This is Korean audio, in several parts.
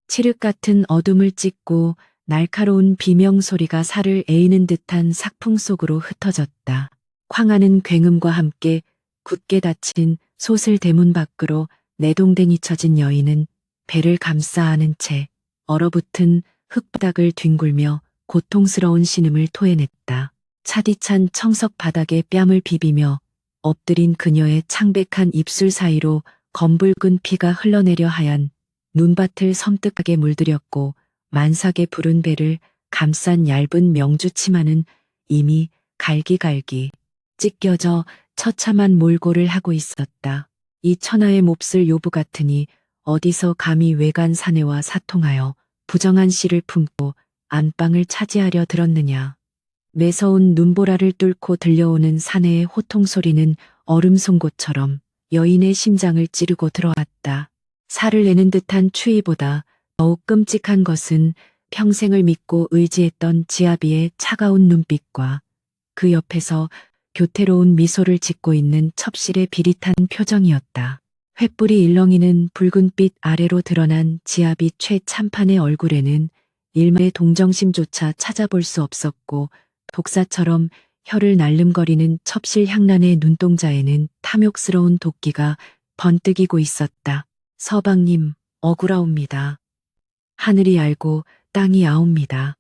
칠흑 같은 어둠을 찢고 날카로운 비명 소리가 살을 에이는 듯한 삭풍 속으로 흩어졌다. 쾅하는 굉음과 함께 굳게 닫힌 솥을 대문 밖으로 내동댕이 쳐진 여인은 배를 감싸 안은 채 얼어붙은 흙바닥을 뒹굴며 고통스러운 신음을 토해냈다. 차디찬 청석 바닥에 뺨을 비비며 엎드린 그녀의 창백한 입술 사이로 검붉은 피가 흘러내려 하얀 눈밭을 섬뜩하게 물들였고 만삭의 부른 배를 감싼 얇은 명주 치마는 이미 갈기갈기 찢겨져 처참한 몰골을 하고 있었다. 이 천하의 몹쓸 요부 같으니 어디서 감히 외간 사내와 사통하여 부정한 씨를 품고 안방을 차지하려 들었느냐. 매서운 눈보라를 뚫고 들려오는 사내의 호통 소리는 얼음송곳처럼 여인의 심장을 찌르고 들어왔다. 살을 내는 듯한 추위보다 더욱 끔찍한 것은 평생을 믿고 의지했던 지아비의 차가운 눈빛과 그 옆에서 교태로운 미소를 짓고 있는 첩실의 비릿한 표정이었다. 횃불이 일렁이는 붉은빛 아래로 드러난 지아비 최참판의 얼굴에는 일말의 동정심조차 찾아볼 수 없었고 독사처럼 혀를 날름거리는 첩실 향란의 눈동자에는 탐욕스러운 도끼가 번뜩이고 있었다. 서방님, 억울하옵니다. 하늘이 알고 땅이 아옵니다.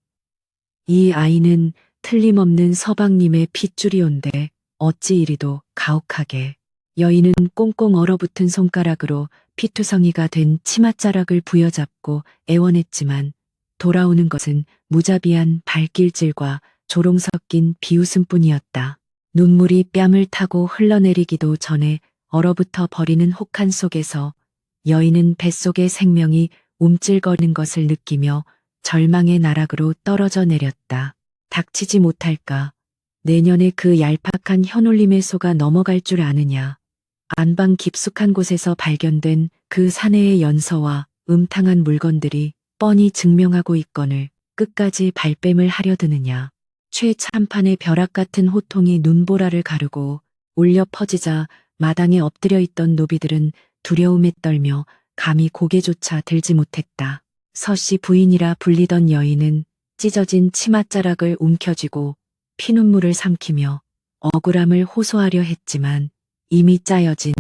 이 아이는 틀림없는 서방님의 핏줄이온데 어찌 이리도 가혹하게. 여인은 꽁꽁 얼어붙은 손가락으로 피투성이가 된 치맛자락을 부여잡고 애원했지만 돌아오는 것은 무자비한 발길질과 조롱 섞인 비웃음뿐이었다. 눈물이 뺨을 타고 흘러내리기도 전에 얼어붙어 버리는 혹한 속에서 여인은 뱃속의 생명이 움찔거리는 것을 느끼며 절망의 나락으로 떨어져 내렸다. 닥치지 못할까. 내년에 그 얄팍한 현울림의 소가 넘어갈 줄 아느냐. 안방 깊숙한 곳에서 발견된 그 사내의 연서와 음탕한 물건들이 뻔히 증명하고 있거늘 끝까지 발뺌을 하려 드느냐. 최참판의 벼락 같은 호통이 눈보라를 가르고 울려 퍼지자 마당에 엎드려 있던 노비들은 두려움에 떨며 감히 고개조차 들지 못했다. 서씨 부인이라 불리던 여인은 찢어진 치맛자락을 움켜쥐고 피눈물을 삼키며 억울함을 호소하려 했지만 이미 짜여진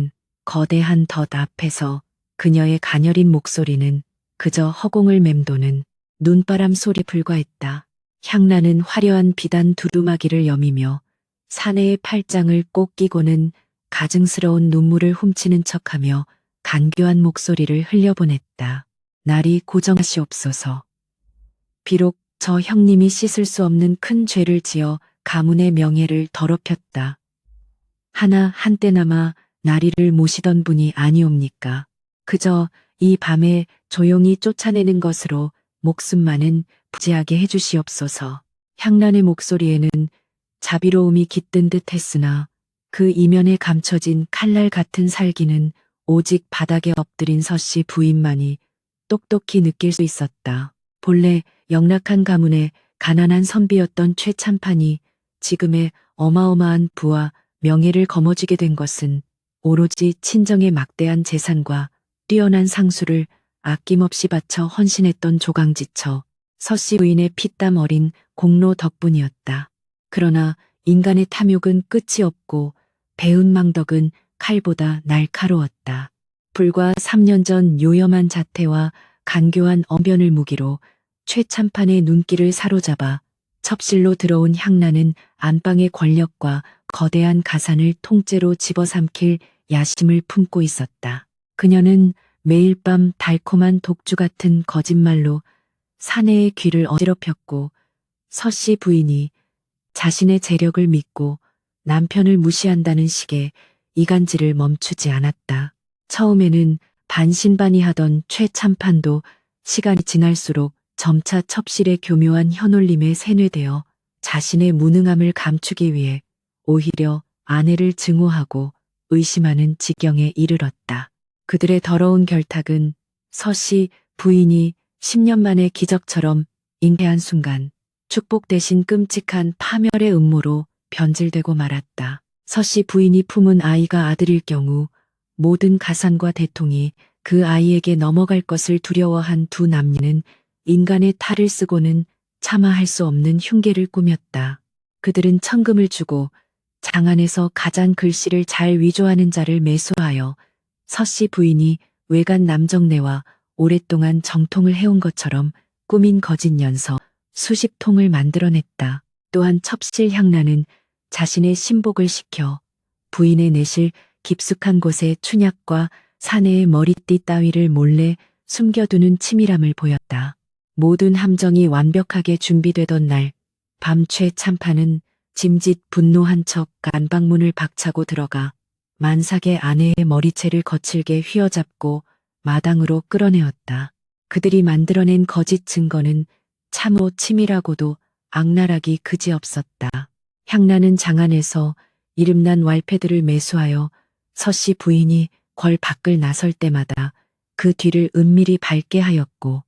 거대한 덫 앞에서 그녀의 가녀린 목소리는 그저 허공을 맴도는 눈바람 소리에 불과했다. 향나는 화려한 비단 두루마기를 여미며 사내의 팔짱을 꼭 끼고는 가증스러운 눈물을 훔치는 척하며 간교한 목소리를 흘려보냈다. 날이 고정하시옵소서. 비록 저 형님이 씻을 수 없는 큰 죄를 지어 가문의 명예를 더럽혔다. 하나 한때나마 나리를 모시던 분이 아니옵니까. 그저 이 밤에 조용히 쫓아내는 것으로 목숨만은 부지하게 해주시옵소서. 향란의 목소리에는 자비로움이 깃든 듯 했으나 그 이면에 감춰진 칼날 같은 살기는 오직 바닥에 엎드린 서씨 부인만이 똑똑히 느낄 수 있었다. 본래 영락한 가문의 가난한 선비였던 최참판이 지금의 어마어마한 부와 명예를 거머쥐게 된 것은 오로지 친정의 막대한 재산과 뛰어난 상수를 아낌없이 바쳐 헌신했던 조강지처 서씨 부인의 피땀 어린 공로 덕분이었다. 그러나 인간의 탐욕은 끝이 없고 배은망덕은 칼보다 날카로웠다. 불과 3년 전 요염한 자태와 간교한 언변을 무기로 최참판의 눈길을 사로잡아 첩실로 들어온 향나는 안방의 권력과 거대한 가산을 통째로 집어삼킬 야심을 품고 있었다. 그녀는 매일 밤 달콤한 독주 같은 거짓말로 사내의 귀를 어지럽혔고 서씨 부인이 자신의 재력을 믿고 남편을 무시한다는 식의 이간질을 멈추지 않았다. 처음에는 반신반의하던 최참판도 시간이 지날수록 점차 첩실의 교묘한 현올림에 세뇌되어 자신의 무능함을 감추기 위해 오히려 아내를 증오하고 의심하는 지경에 이르렀다. 그들의 더러운 결탁은 서씨 부인이 10년 만에 기적처럼 잉태한 순간 축복 대신 끔찍한 파멸의 음모로 변질되고 말았다. 서씨 부인이 품은 아이가 아들일 경우 모든 가산과 대통이 그 아이에게 넘어갈 것을 두려워한 두 남녀는 인간의 탈을 쓰고는 차마 할 수 없는 흉계를 꾸몄다. 그들은 천금을 주고 장안에서 가장 글씨를 잘 위조하는 자를 매수하여 서씨 부인이 외간 남정네와 오랫동안 정통을 해온 것처럼 꾸민 거짓 연서 수십 통을 만들어냈다. 또한 첩실 향나는 자신의 신복을 시켜 부인의 내실 깊숙한 곳에 춘약과 사내의 머리띠 따위를 몰래 숨겨두는 치밀함을 보였다. 모든 함정이 완벽하게 준비되던 날, 밤 최 참판은 짐짓 분노한 척 안방문을 박차고 들어가 만삭의 아내의 머리채를 거칠게 휘어잡고 마당으로 끌어내었다. 그들이 만들어낸 거짓 증거는 참으로 치밀하고도 악랄하기 그지없었다. 향나는 장안에서 이름난 왈패들을 매수하여 서씨 부인이 궐 밖을 나설 때마다 그 뒤를 은밀히 밟게 하였고,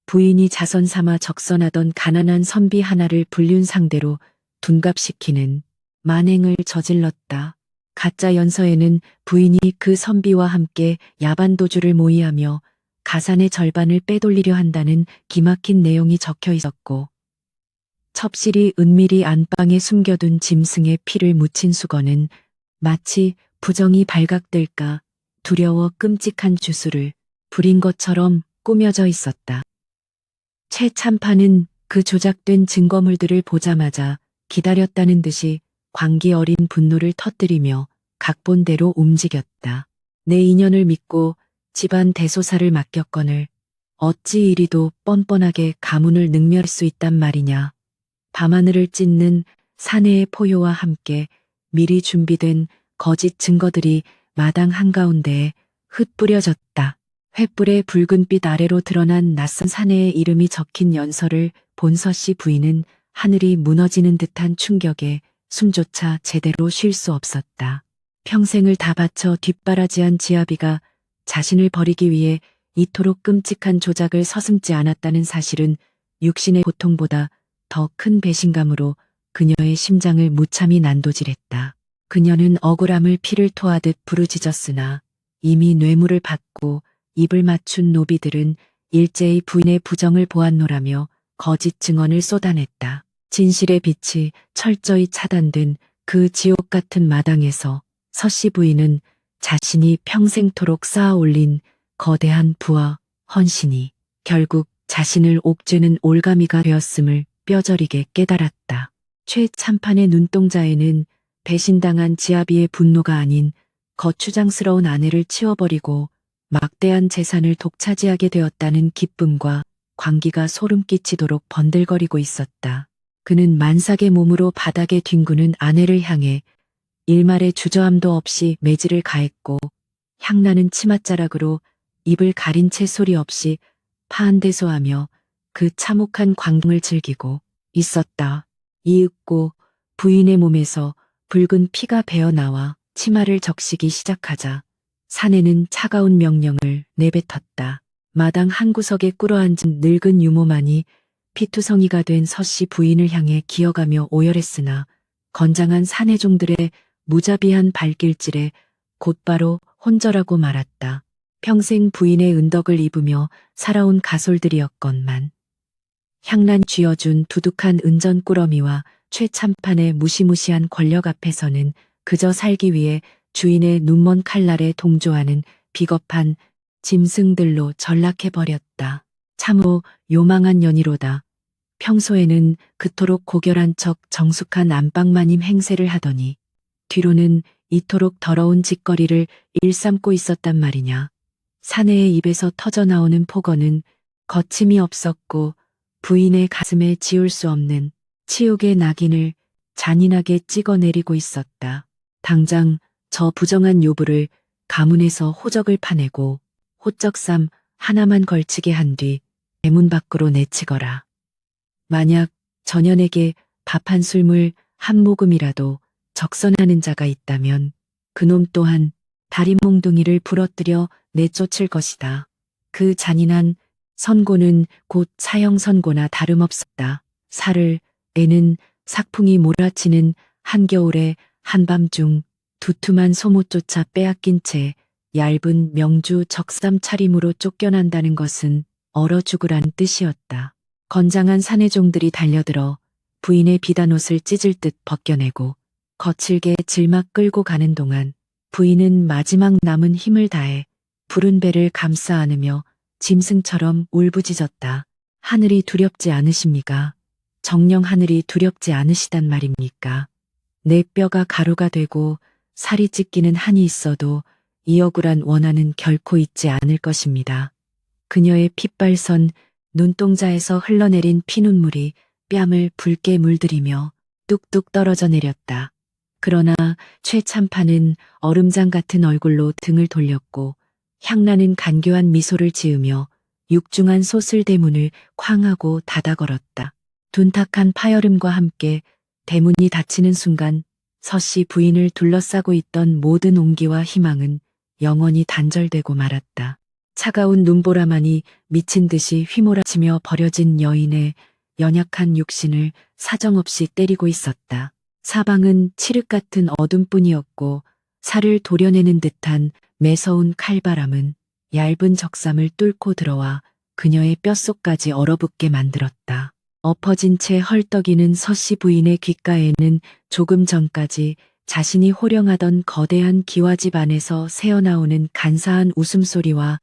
부인이 자선 삼아 적선하던 가난한 선비 하나를 불륜 상대로 둔갑시키는 만행을 저질렀다. 가짜 연서에는 부인이 그 선비와 함께 야반도주를 모의하며 가산의 절반을 빼돌리려 한다는 기막힌 내용이 적혀 있었고, 첩실이 은밀히 안방에 숨겨둔 짐승의 피를 묻힌 수건은 마치 부정이 발각될까 두려워 끔찍한 주술을 부린 것처럼 꾸며져 있었다. 최 참판은 그 조작된 증거물들을 보자마자 기다렸다는 듯이 광기 어린 분노를 터뜨리며 각본대로 움직였다. 내 인연을 믿고 집안 대소사를 맡겼거늘 어찌 이리도 뻔뻔하게 가문을 능멸할 수 있단 말이냐. 밤하늘을 찢는 사내의 포효와 함께 미리 준비된 거짓 증거들이 마당 한가운데에 흩뿌려졌다. 횃불의 붉은빛 아래로 드러난 낯선 사내의 이름이 적힌 연서를 본 서씨 부인은 하늘이 무너지는 듯한 충격에 숨조차 제대로 쉴 수 없었다. 평생을 다 바쳐 뒷바라지한 지아비가 자신을 버리기 위해 이토록 끔찍한 조작을 서슴지 않았다는 사실은 육신의 고통보다 더 큰 배신감으로 그녀의 심장을 무참히 난도질했다. 그녀는 억울함을 피를 토하듯 부르짖었으나 이미 뇌물을 받고 입을 맞춘 노비들은 일제히 부인의 부정을 보았노라며 거짓 증언을 쏟아냈다. 진실의 빛이 철저히 차단된 그 지옥 같은 마당에서 서씨 부인은 자신이 평생토록 쌓아올린 거대한 부와 헌신이 결국 자신을 옥죄는 올가미가 되었음을 뼈저리게 깨달았다. 최 참판의 눈동자에는 배신당한 지아비의 분노가 아닌 거추장스러운 아내를 치워버리고 막대한 재산을 독차지하게 되었다는 기쁨과 광기가 소름 끼치도록 번들거리고 있었다. 그는 만삭의 몸으로 바닥에 뒹구는 아내를 향해 일말의 주저함도 없이 매질을 가했고 향나는 치맛자락으로 입을 가린 채 소리 없이 파한대소하며 그 참혹한 광경을 즐기고 있었다. 이윽고 부인의 몸에서 붉은 피가 배어나와 치마를 적시기 시작하자 사내는 차가운 명령을 내뱉었다. 마당 한구석에 꿇어앉은 늙은 유모만이 피투성이가 된 서씨 부인을 향해 기어가며 오열했으나 건장한 사내종들의 무자비한 발길질에 곧바로 혼절하고 말았다. 평생 부인의 은덕을 입으며 살아온 가솔들이었건만 향난 쥐어준 두둑한 은전꾸러미와 최참판의 무시무시한 권력 앞에서는 그저 살기 위해 주인의 눈먼 칼날에 동조하는 비겁한 짐승들로 전락해버렸다. 참으로 요망한 년이로다. 평소에는 그토록 고결한 척 정숙한 안방마님 행세를 하더니 뒤로는 이토록 더러운 짓거리를 일삼고 있었단 말이냐. 사내의 입에서 터져나오는 폭언은 거침이 없었고 부인의 가슴에 지울 수 없는 치욕의 낙인을 잔인하게 찍어내리고 있었다. 당장 저 부정한 요부를 가문에서 호적을 파내고 호적삼 하나만 걸치게 한 뒤 대문 밖으로 내치거라. 만약 전연에게 밥 한 술물 한 모금이라도 적선하는 자가 있다면 그놈 또한 다리 몽둥이를 부러뜨려 내쫓을 것이다. 그 잔인한 선고는 곧 사형 선고나 다름없었다. 살을 애는 삭풍이 몰아치는 한겨울의 한밤중 두툼한 소못조차 빼앗긴 채 얇은 명주 적삼 차림으로 쫓겨난다는 것은 얼어 죽으란 뜻이었다. 건장한 사내종들이 달려들어 부인의 비단옷을 찢을 듯 벗겨내고 거칠게 질막 끌고 가는 동안 부인은 마지막 남은 힘을 다해 푸른 배를 감싸 안으며 짐승처럼 울부짖었다. 하늘이 두렵지 않으십니까? 정녕 하늘이 두렵지 않으시단 말입니까? 내 뼈가 가루가 되고 살이 찢기는 한이 있어도 이 억울한 원한은 결코 잊지 않을 것입니다. 그녀의 핏발선 눈동자에서 흘러내린 피눈물이 뺨을 붉게 물들이며 뚝뚝 떨어져 내렸다. 그러나 최참판은 얼음장 같은 얼굴로 등을 돌렸고 향나는 간교한 미소를 지으며 육중한 소슬대문을 쾅하고 닫아 걸었다. 둔탁한 파열음과 함께 대문이 닫히는 순간 서씨 부인을 둘러싸고 있던 모든 온기와 희망은 영원히 단절되고 말았다. 차가운 눈보라만이 미친 듯이 휘몰아치며 버려진 여인의 연약한 육신을 사정없이 때리고 있었다. 사방은 칠흑 같은 어둠뿐이었고 살을 도려내는 듯한 매서운 칼바람은 얇은 적삼을 뚫고 들어와 그녀의 뼛속까지 얼어붙게 만들었다. 엎어진 채 헐떡이는 서씨 부인의 귓가에는 조금 전까지 자신이 호령하던 거대한 기와집 안에서 새어나오는 간사한 웃음소리와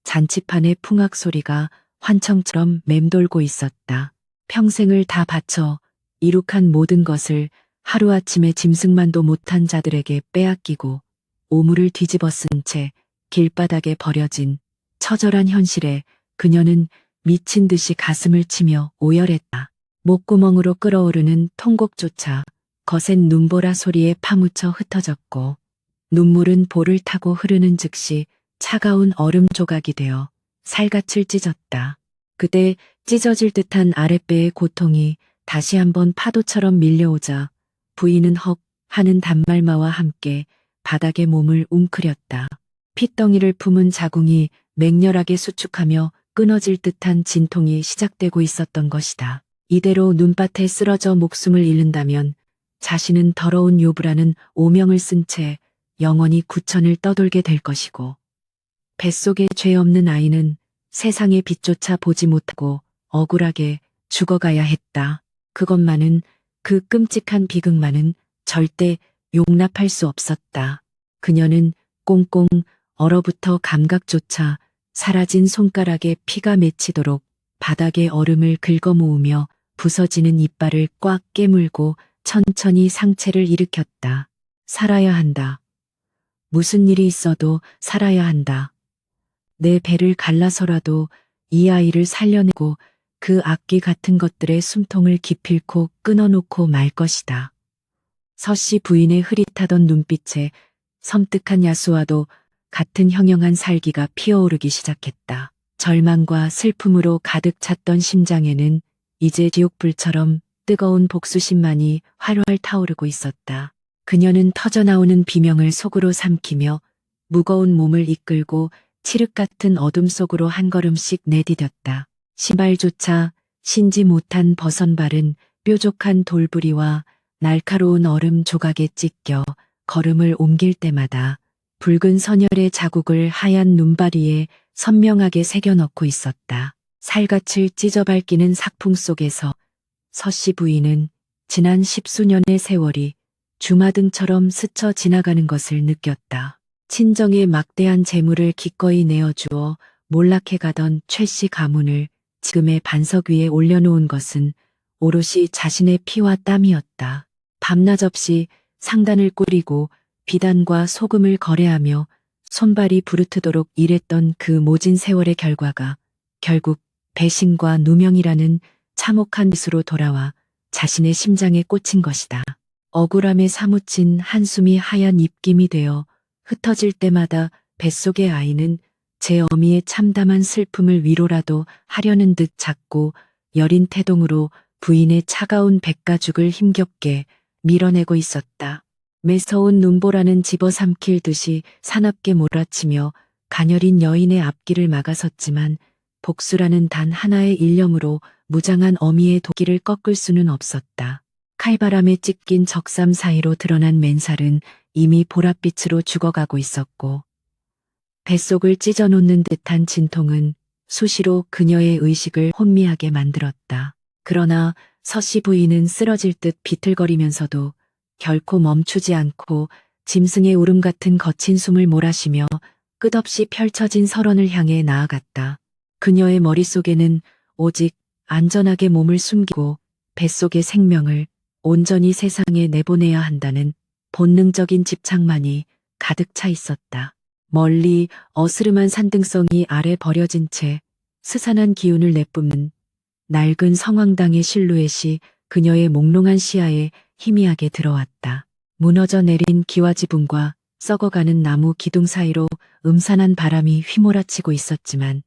잔치판의 풍악소리가 환청처럼 맴돌고 있었다. 평생을 다 바쳐 이룩한 모든 것을 하루아침에 짐승만도 못한 자들에게 빼앗기고 오물을 뒤집어 쓴 채 길바닥에 버려진 처절한 현실에 그녀는 미친 듯이 가슴을 치며 오열했다. 목구멍으로 끓어오르는 통곡조차 거센 눈보라 소리에 파묻혀 흩어졌고 눈물은 볼을 타고 흐르는 즉시 차가운 얼음 조각이 되어 살갗을 찢었다. 그때 찢어질 듯한 아랫배의 고통이 다시 한번 파도처럼 밀려오자 부인은 헉 하는 단말마와 함께 바닥에 몸을 웅크렸다. 핏덩이를 품은 자궁이 맹렬하게 수축하며 끊어질 듯한 진통이 시작되고 있었던 것이다. 이대로 눈밭에 쓰러져 목숨을 잃는다면 자신은 더러운 요부라는 오명을 쓴 채 영원히 구천을 떠돌게 될 것이고 뱃속에 죄 없는 아이는 세상의 빛조차 보지 못하고 억울하게 죽어가야 했다. 그것만은 그 끔찍한 비극만은 절대 용납할 수 없었다. 그녀는 꽁꽁 얼어붙어 감각조차 사라진 손가락에 피가 맺히도록 바닥에 얼음을 긁어모으며 부서지는 이빨을 꽉 깨물고 천천히 상체를 일으켰다. 살아야 한다. 무슨 일이 있어도 살아야 한다. 내 배를 갈라서라도 이 아이를 살려내고 그 악귀 같은 것들의 숨통을 기필코 끊어놓고 말 것이다. 서씨 부인의 흐릿하던 눈빛에 섬뜩한 야수와도 같은 형형한 살기가 피어오르기 시작했다. 절망과 슬픔으로 가득 찼던 심장에는 이제 지옥불처럼 뜨거운 복수심만이 활활 타오르고 있었다. 그녀는 터져나오는 비명을 속으로 삼키며 무거운 몸을 이끌고 칠흑 같은 어둠 속으로 한 걸음씩 내디뎠다. 신발조차 신지 못한 버선발은 뾰족한 돌부리와 날카로운 얼음 조각에 찢겨 걸음을 옮길 때마다 붉은 선열의 자국을 하얀 눈발 위에 선명하게 새겨넣고 있었다. 살갗을 찢어밟기는 삭풍 속에서 서씨 부인은 지난 십수년의 세월이 주마등처럼 스쳐 지나가는 것을 느꼈다. 친정의 막대한 재물을 기꺼이 내어주어 몰락해 가던 최씨 가문을 지금의 반석 위에 올려놓은 것은 오롯이 자신의 피와 땀이었다. 밤낮 없이 상단을 꾸리고 비단과 소금을 거래하며 손발이 부르트도록 일했던 그 모진 세월의 결과가 결국 배신과 누명이라는 참혹한 빛으로 돌아와 자신의 심장에 꽂힌 것이다. 억울함에 사무친 한숨이 하얀 입김이 되어 흩어질 때마다 뱃속의 아이는 제 어미의 참담한 슬픔을 위로라도 하려는 듯 작고 여린 태동으로 부인의 차가운 백가죽을 힘겹게 밀어내고 있었다. 매서운 눈보라는 집어삼킬 듯이 사납게 몰아치며 가녀린 여인의 앞길을 막아섰지만 복수라는 단 하나의 일념으로 무장한 어미의 도끼를 꺾을 수는 없었다. 칼바람에 찢긴 적삼 사이로 드러난 맨살은 이미 보랏빛으로 죽어가고 있었고 뱃속을 찢어놓는 듯한 진통은 수시로 그녀의 의식을 혼미하게 만들었다. 그러나 서씨 부인은 쓰러질 듯 비틀거리면서도 결코 멈추지 않고 짐승의 울음 같은 거친 숨을 몰아쉬며 끝없이 펼쳐진 설원을 향해 나아갔다. 그녀의 머릿속에는 오직 안전하게 몸을 숨기고 뱃속의 생명을 온전히 세상에 내보내야 한다는 본능적인 집착만이 가득 차 있었다. 멀리 어스름한 산등성이 아래 버려진 채 스산한 기운을 내뿜는 낡은 성황당의 실루엣이 그녀의 몽롱한 시야에 희미하게 들어왔다. 무너져 내린 기와지붕과 썩어가는 나무 기둥 사이로 음산한 바람이 휘몰아치고 있었지만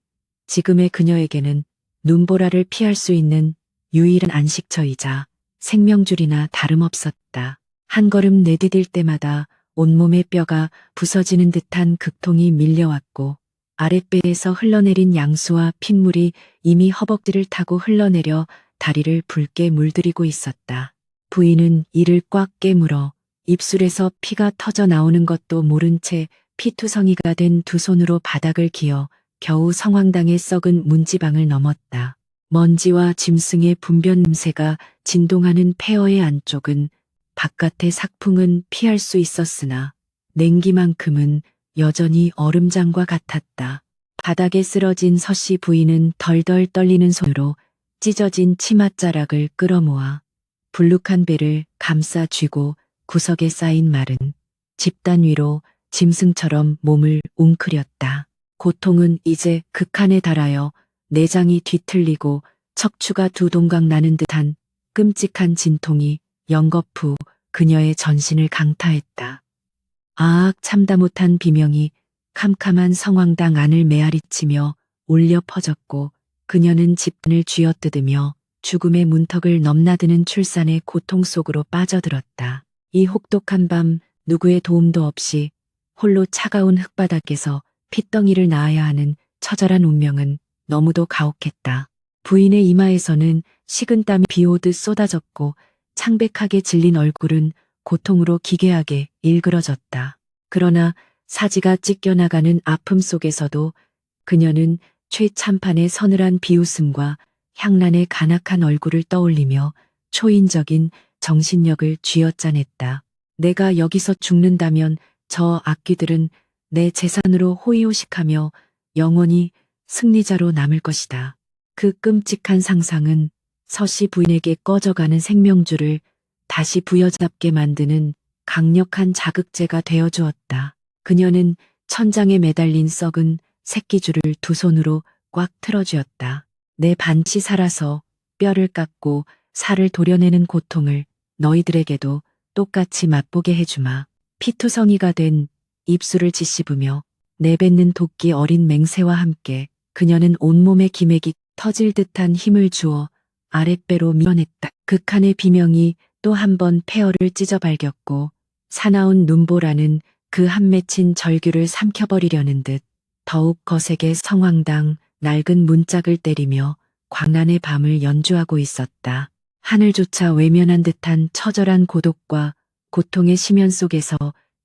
지금의 그녀에게는 눈보라를 피할 수 있는 유일한 안식처이자 생명줄이나 다름없었다. 한 걸음 내디딜 때마다 온몸의 뼈가 부서지는 듯한 극통이 밀려왔고 아랫배에서 흘러내린 양수와 핏물이 이미 허벅지를 타고 흘러내려 다리를 붉게 물들이고 있었다. 부인은 이를 꽉 깨물어 입술에서 피가 터져 나오는 것도 모른 채 피투성이가 된 두 손으로 바닥을 기어 겨우 성황당의 썩은 문지방을 넘었다. 먼지와 짐승의 분변 냄새가 진동하는 폐허의 안쪽은 바깥의 삭풍은 피할 수 있었으나 냉기만큼은 여전히 얼음장과 같았다. 바닥에 쓰러진 서씨 부인은 덜덜 떨리는 손으로 찢어진 치맛자락을 끌어모아 불룩한 배를 감싸 쥐고 구석에 쌓인 마른 집단 위로 짐승처럼 몸을 웅크렸다. 고통은 이제 극한에 달하여 내장이 뒤틀리고 척추가 두 동강 나는 듯한 끔찍한 진통이 연거푸 그녀의 전신을 강타했다. 아악 참다 못한 비명이 캄캄한 성황당 안을 메아리치며 울려 퍼졌고 그녀는 집단을 쥐어뜯으며 죽음의 문턱을 넘나드는 출산의 고통 속으로 빠져들었다. 이 혹독한 밤 누구의 도움도 없이 홀로 차가운 흙바닥에서 핏덩이를 낳아야 하는 처절한 운명은 너무도 가혹했다. 부인의 이마에서는 식은땀이 비오듯 쏟아졌고 창백하게 질린 얼굴은 고통으로 기괴하게 일그러졌다. 그러나 사지가 찢겨나가는 아픔 속에서도 그녀는 최참판의 서늘한 비웃음과 향란의 간악한 얼굴을 떠올리며 초인적인 정신력을 쥐어짜냈다. 내가 여기서 죽는다면 저 악귀들은 내 재산으로 호의호식하며 영원히 승리자로 남을 것이다. 그 끔찍한 상상은 서씨 부인에게 꺼져가는 생명줄을 다시 부여잡게 만드는 강력한 자극제가 되어주었다. 그녀는 천장에 매달린 썩은 새끼줄을 두 손으로 꽉 틀어쥐었다. 내 반치 살아서 뼈를 깎고 살을 도려내는 고통을 너희들에게도 똑같이 맛보게 해주마. 피투성이가 된 입술을 짓씹으며 내뱉는 도끼 어린 맹세와 함께 그녀는 온몸에 기맥이 터질 듯한 힘을 주어 아랫배로 밀어냈다. 극한의 비명이 또 한 번 폐허를 찢어 발겼고 사나운 눈보라는 그 한 맺힌 절규를 삼켜버리려는 듯 더욱 거세게 성황당 낡은 문짝을 때리며 광란의 밤을 연주하고 있었다. 하늘조차 외면한 듯한 처절한 고독과 고통의 심연 속에서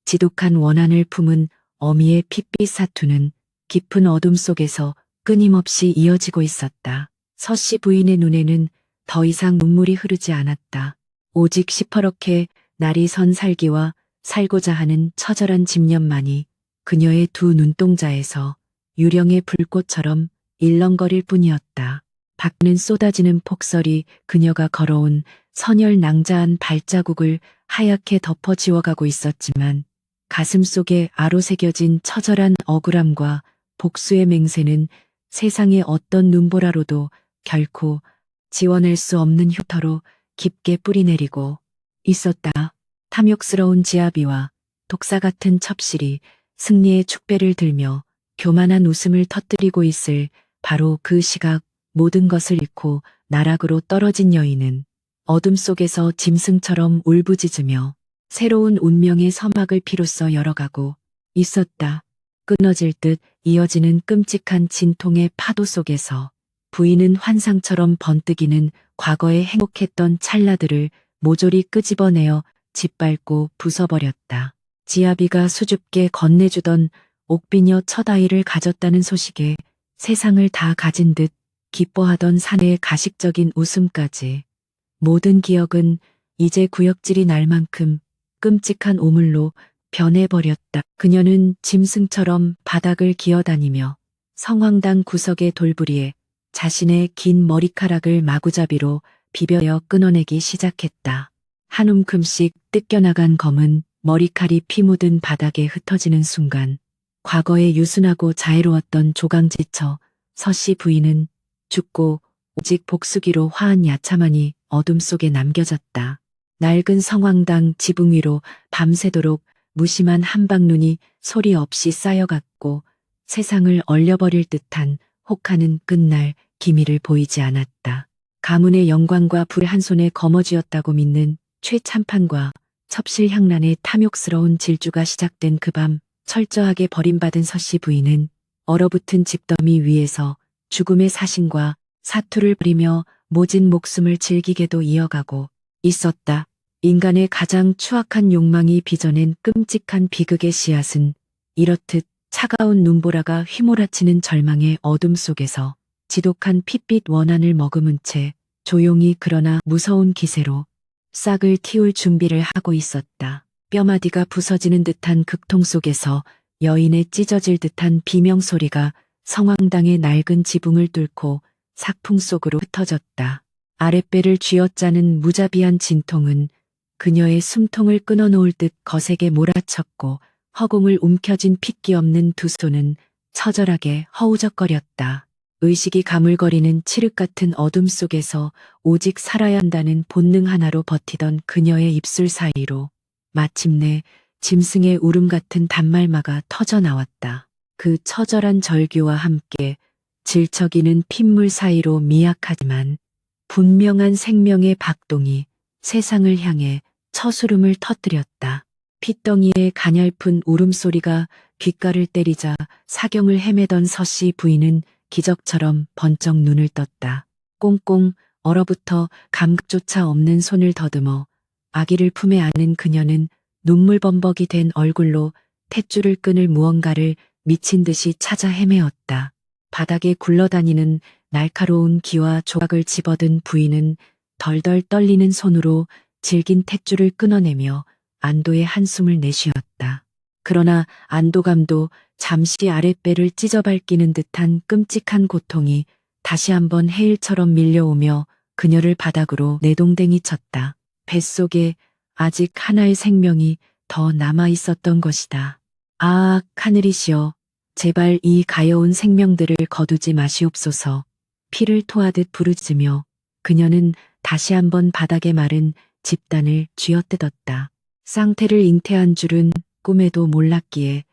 지독한 원한을 품은 어미의 핏빛 사투는 깊은 어둠 속에서 끊임없이 이어지고 있었다. 서씨 부인의 눈에는 더 이상 눈물이 흐르지 않았다. 오직 시퍼렇게 날이 선 살기와 살고자 하는 처절한 집념만이 그녀의 두 눈동자에서 유령의 불꽃처럼 일렁거릴 뿐이었다. 밖은 쏟아지는 폭설이 그녀가 걸어온 선열 낭자한 발자국을 하얗게 덮어 지워가고 있었지만 가슴 속에 아로새겨진 처절한 억울함과 복수의 맹세는 세상의 어떤 눈보라로도 결코 지워낼 수 없는 흉터로 깊게 뿌리내리고 있었다. 탐욕스러운 지아비와 독사 같은 첩실이 승리의 축배를 들며 교만한 웃음을 터뜨리고 있을 바로 그 시각 모든 것을 잃고 나락으로 떨어진 여인은 어둠 속에서 짐승처럼 울부짖으며 새로운 운명의 서막을 피로써 열어가고 있었다. 끊어질 듯 이어지는 끔찍한 진통의 파도 속에서 부인은 환상처럼 번뜩이는 과거에 행복했던 찰나들을 모조리 끄집어내어 짓밟고 부숴버렸다. 지아비가 수줍게 건네주던 옥비녀 첫 아이를 가졌다는 소식에 세상을 다 가진 듯 기뻐하던 사내의 가식적인 웃음까지. 모든 기억은 이제 구역질이 날 만큼 끔찍한 오물로 변해버렸다. 그녀는 짐승처럼 바닥을 기어다니며 성황당 구석의 돌부리에 자신의 긴 머리카락을 마구잡이로 비벼여 끊어내기 시작했다. 한 움큼씩 뜯겨나간 검은 머리칼이 피 묻은 바닥에 흩어지는 순간 과거에 유순하고 자애로웠던 조강지처 서씨 부인은 죽고 오직 복수기로 화한 야차만이 어둠 속에 남겨졌다. 낡은 성황당 지붕 위로 밤새도록 무심한 한방눈이 소리 없이 쌓여갔고 세상을 얼려버릴 듯한 혹하는 끝날 기미를 보이지 않았다. 가문의 영광과 불 한 손에 거머쥐었다고 믿는 최참판과 첩실향란의 탐욕스러운 질주가 시작된 그 밤 철저하게 버림받은 서씨 부인은 얼어붙은 집더미 위에서 죽음의 사신과 사투를 벌이며 모진 목숨을 즐기게도 이어가고 있었다. 인간의 가장 추악한 욕망이 빚어낸 끔찍한 비극의 씨앗은 이렇듯 차가운 눈보라가 휘몰아치는 절망의 어둠 속에서 지독한 핏빛 원한을 머금은 채 조용히 그러나 무서운 기세로 싹을 틔울 준비를 하고 있었다. 뼈마디가 부서지는 듯한 극통 속에서 여인의 찢어질 듯한 비명소리가 성황당의 낡은 지붕을 뚫고 삭풍 속으로 흩어졌다. 아랫배를 쥐어짜는 무자비한 진통은 그녀의 숨통을 끊어놓을 듯 거세게 몰아쳤고 허공을 움켜쥔 핏기 없는 두 손은 처절하게 허우적거렸다. 의식이 가물거리는 칠흑 같은 어둠 속에서 오직 살아야 한다는 본능 하나로 버티던 그녀의 입술 사이로 마침내 짐승의 울음 같은 단말마가 터져 나왔다. 그 처절한 절규와 함께 질척이는 핏물 사이로 미약하지만 분명한 생명의 박동이 세상을 향해 처수름을 터뜨렸다. 핏덩이의 가냘픈 울음소리가 귓가를 때리자 사경을 헤매던 서씨 부인은 기적처럼 번쩍 눈을 떴다. 꽁꽁 얼어붙어 감각조차 없는 손을 더듬어 아기를 품에 안은 그녀는 눈물범벅이 된 얼굴로 탯줄을 끊을 무언가를 미친 듯이 찾아 헤매었다. 바닥에 굴러다니는 날카로운 기와 조각을 집어든 부인은 덜덜 떨리는 손으로 질긴 탯줄을 끊어내며 안도의 한숨을 내쉬었다. 그러나 안도감도 잠시 아랫배를 찢어밟기는 듯한 끔찍한 고통이 다시 한번 해일처럼 밀려오며 그녀를 바닥으로 내동댕이 쳤다. 뱃속에 아직 하나의 생명이 더 남아 있었던 것이다. 아, 하늘이시여, 제발 이 가여운 생명들을 거두지 마시옵소서. 피를 토하듯 부르짖으며 그녀는 다시 한번 바닥에 마른 집단을 쥐어뜯었다. 쌍태를 잉태한 줄은 꿈에도 몰랐기에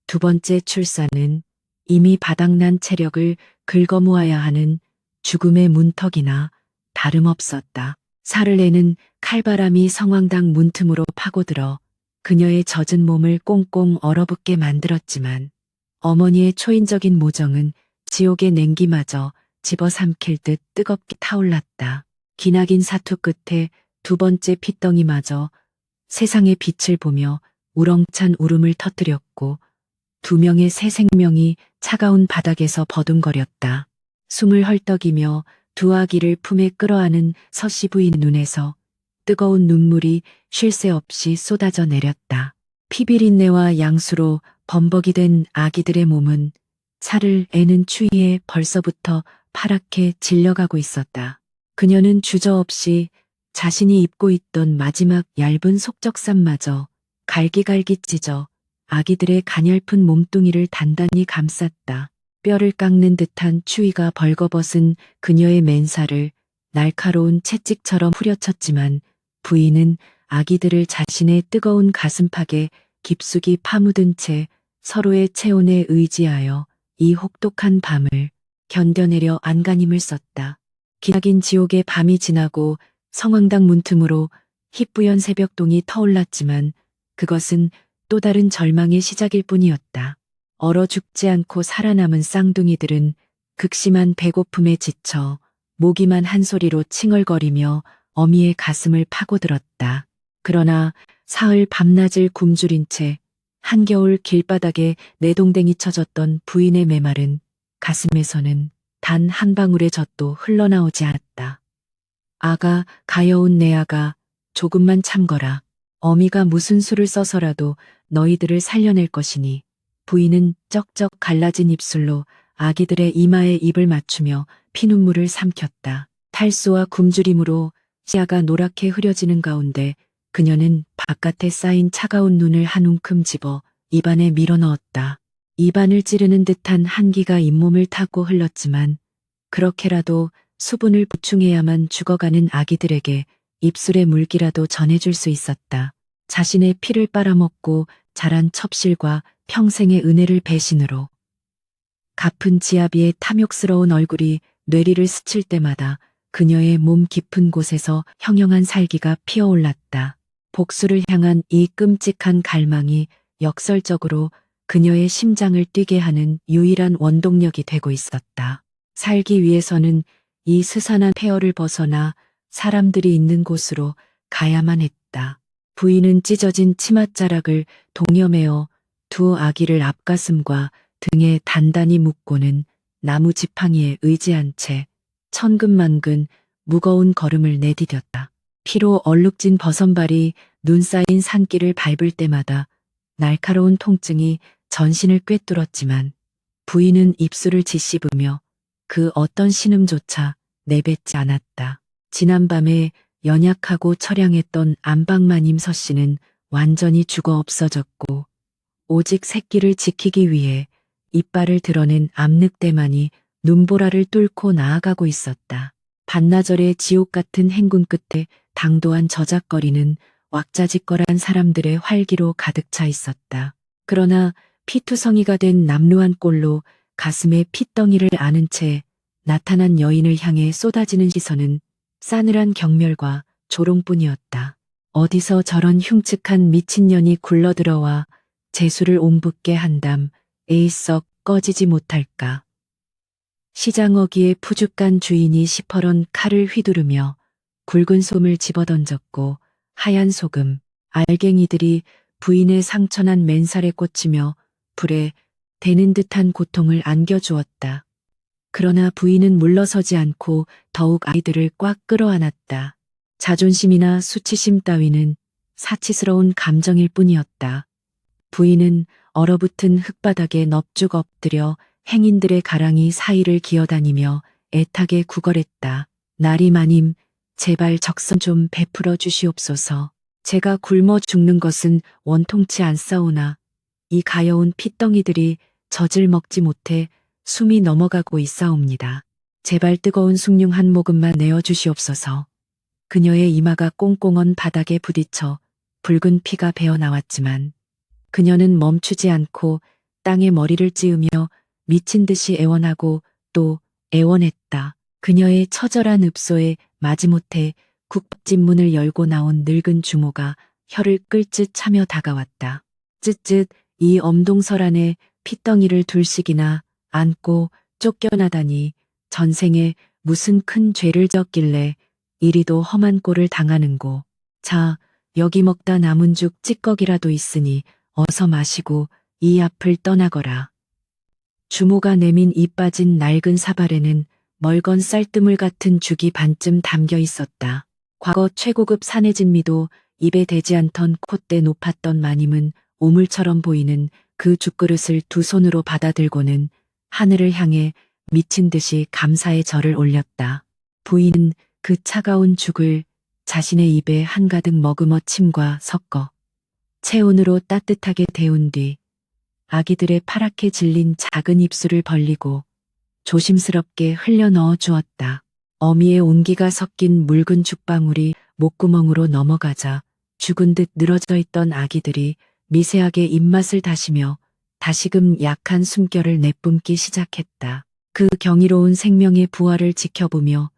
두 번째 출산은 이미 바닥난 체력을 긁어모아야 하는 죽음의 문턱이나 다름없었다. 살을 내는 칼바람이 성황당 문틈으로 파고들어 그녀의 젖은 몸을 꽁꽁 얼어붙게 만들었지만 어머니의 초인적인 모정은 지옥의 냉기마저 집어삼킬 듯 뜨겁게 타올랐다. 기나긴 사투 끝에 두 번째 핏덩이마저 세상의 빛을 보며 우렁찬 울음을 터뜨렸고 두 명의 새 생명이 차가운 바닥에서 버둥거렸다. 숨을 헐떡이며 두 아기를 품에 끌어안은 서씨 부인 눈에서 뜨거운 눈물이 쉴 새 없이 쏟아져 내렸다. 피비린내와 양수로 범벅이 된 아기들의 몸은 살을 애는 추위에 벌써부터 파랗게 질려가고 있었다. 그녀는 주저없이 자신이 입고 있던 마지막 얇은 속적삼마저 갈기갈기 찢어 아기들의 가냘픈 몸뚱이를 단단히 감쌌다. 뼈를 깎는 듯한 추위가 벌거벗은 그녀의 맨살을 날카로운 채찍처럼 후려쳤지만 부인은 아기들을 자신의 뜨거운 가슴팍에 깊숙이 파묻은 채 서로의 체온에 의지하여 이 혹독한 밤을 견뎌내려 안간힘을 썼다. 기나긴 지옥의 밤이 지나고 성황당 문틈으로 희뿌연 새벽동이 터올랐지만 그것은 또 다른 절망의 시작일 뿐이었다. 얼어 죽지 않고 살아남은 쌍둥이들은 극심한 배고픔에 지쳐 모기만 한 소리로 칭얼거리며 어미의 가슴을 파고들었다. 그러나 사흘 밤낮을 굶주린 채 한겨울 길바닥에 내동댕이 쳐졌던 부인의 메마른 가슴에서는 단 한 방울의 젖도 흘러나오지 않았다. 아가, 가여운 내 아가, 조금만 참거라. 어미가 무슨 수를 써서라도 너희들을 살려낼 것이니. 부인은 쩍쩍 갈라진 입술로 아기들의 이마에 입을 맞추며 피눈물을 삼켰다. 탈수와 굶주림으로 시야가 노랗게 흐려지는 가운데 그녀는 바깥에 쌓인 차가운 눈을 한 움큼 집어 입안에 밀어넣었다. 입안을 찌르는 듯한 한기가 잇몸을 타고 흘렀지만 그렇게라도 수분을 보충해야만 죽어가는 아기들에게 입술의 물기라도 전해줄 수 있었다. 자신의 피를 빨아먹고 자란 첩실과 평생의 은혜를 배신으로 갚은 지아비의 탐욕스러운 얼굴이 뇌리를 스칠 때마다 그녀의 몸 깊은 곳에서 형형한 살기가 피어올랐다. 복수를 향한 이 끔찍한 갈망이 역설적으로 그녀의 심장을 뛰게 하는 유일한 원동력이 되고 있었다. 살기 위해서는 이 스산한 폐허를 벗어나 사람들이 있는 곳으로 가야만 했다. 부인은 찢어진 치맛자락을 동여매어 두 아기를 앞가슴과 등에 단단히 묶고는 나무 지팡이에 의지한 채 천근만근 무거운 걸음을 내디뎠다. 피로 얼룩진 버선발이 눈 쌓인 산길을 밟을 때마다 날카로운 통증이 전신을 꿰뚫었지만 부인은 입술을 짓씹으며 그 어떤 신음조차 내뱉지 않았다. 지난밤에 연약하고 처량했던 안방마님 서씨는 완전히 죽어 없어졌고 오직 새끼를 지키기 위해 이빨을 드러낸 암늑대만이 눈보라를 뚫고 나아가고 있었다. 반나절의 지옥 같은 행군 끝에 당도한 저작거리는 왁자지껄한 사람들의 활기로 가득 차 있었다. 그러나 피투성이가 된 남루한 꼴로 가슴에 핏덩이를 안은 채 나타난 여인을 향해 쏟아지는 시선은 싸늘한 경멸과 조롱뿐이었다. 어디서 저런 흉측한 미친년이 굴러들어와 재수를 옹붓게 한담 에이썩 꺼지지 못할까. 시장어기의 푸죽간 주인이 시퍼런 칼을 휘두르며 굵은 솜을 집어던졌고 하얀 소금, 알갱이들이 부인의 상처난 맨살에 꽂히며 불에 대는 듯한 고통을 안겨주었다. 그러나 부인은 물러서지 않고 더욱 아이들을 꽉 끌어안았다. 자존심이나 수치심 따위는 사치스러운 감정일 뿐이었다. 부인은 얼어붙은 흙바닥에 넙죽 엎드려 행인들의 가랑이 사이를 기어다니며 애타게 구걸했다. 나리마님, 제발 적선 좀 베풀어 주시옵소서. 제가 굶어 죽는 것은 원통치 않사오나 이 가여운 핏덩이들이 젖을 먹지 못해 숨이 넘어가고 있사옵니다. 제발 뜨거운 숭늉 한 모금만 내어 주시옵소서. 그녀의 이마가 꽁꽁언 바닥에 부딪혀 붉은 피가 배어 나왔지만 그녀는 멈추지 않고 땅에 머리를 찌으며 미친 듯이 애원하고 또 애원했다. 그녀의 처절한 읍소에 마지못해 국밥집 문을 열고 나온 늙은 주모가 혀를 끌듯 차며 다가왔다. 쯧쯧 이 엄동설 안에 핏덩이를 둘씩이나 안고 쫓겨나다니 전생에 무슨 큰 죄를 졌길래 이리도 험한 꼴을 당하는고. 자, 여기 먹다 남은 죽 찌꺼기라도 있으니 어서 마시고 이 앞을 떠나거라. 주모가 내민 이 빠진 낡은 사발에는 멀건 쌀뜨물 같은 죽이 반쯤 담겨 있었다. 과거 최고급 산해진미도 입에 대지 않던 콧대 높았던 마님은 오물처럼 보이는 그 죽그릇을 두 손으로 받아들고는 하늘을 향해 미친 듯이 감사의 절을 올렸다. 부인은 그 차가운 죽을 자신의 입에 한가득 머금어 침과 섞어 체온으로 따뜻하게 데운 뒤 아기들의 파랗게 질린 작은 입술을 벌리고 조심스럽게 흘려 넣어 주었다. 어미의 온기가 섞인 묽은 죽방울이 목구멍으로 넘어가자 죽은 듯 늘어져 있던 아기들이 미세하게 입맛을 다시며 다시금 약한 숨결을 내뿜기 시작했다. 그 경이로운 생명의 부활을 지켜보며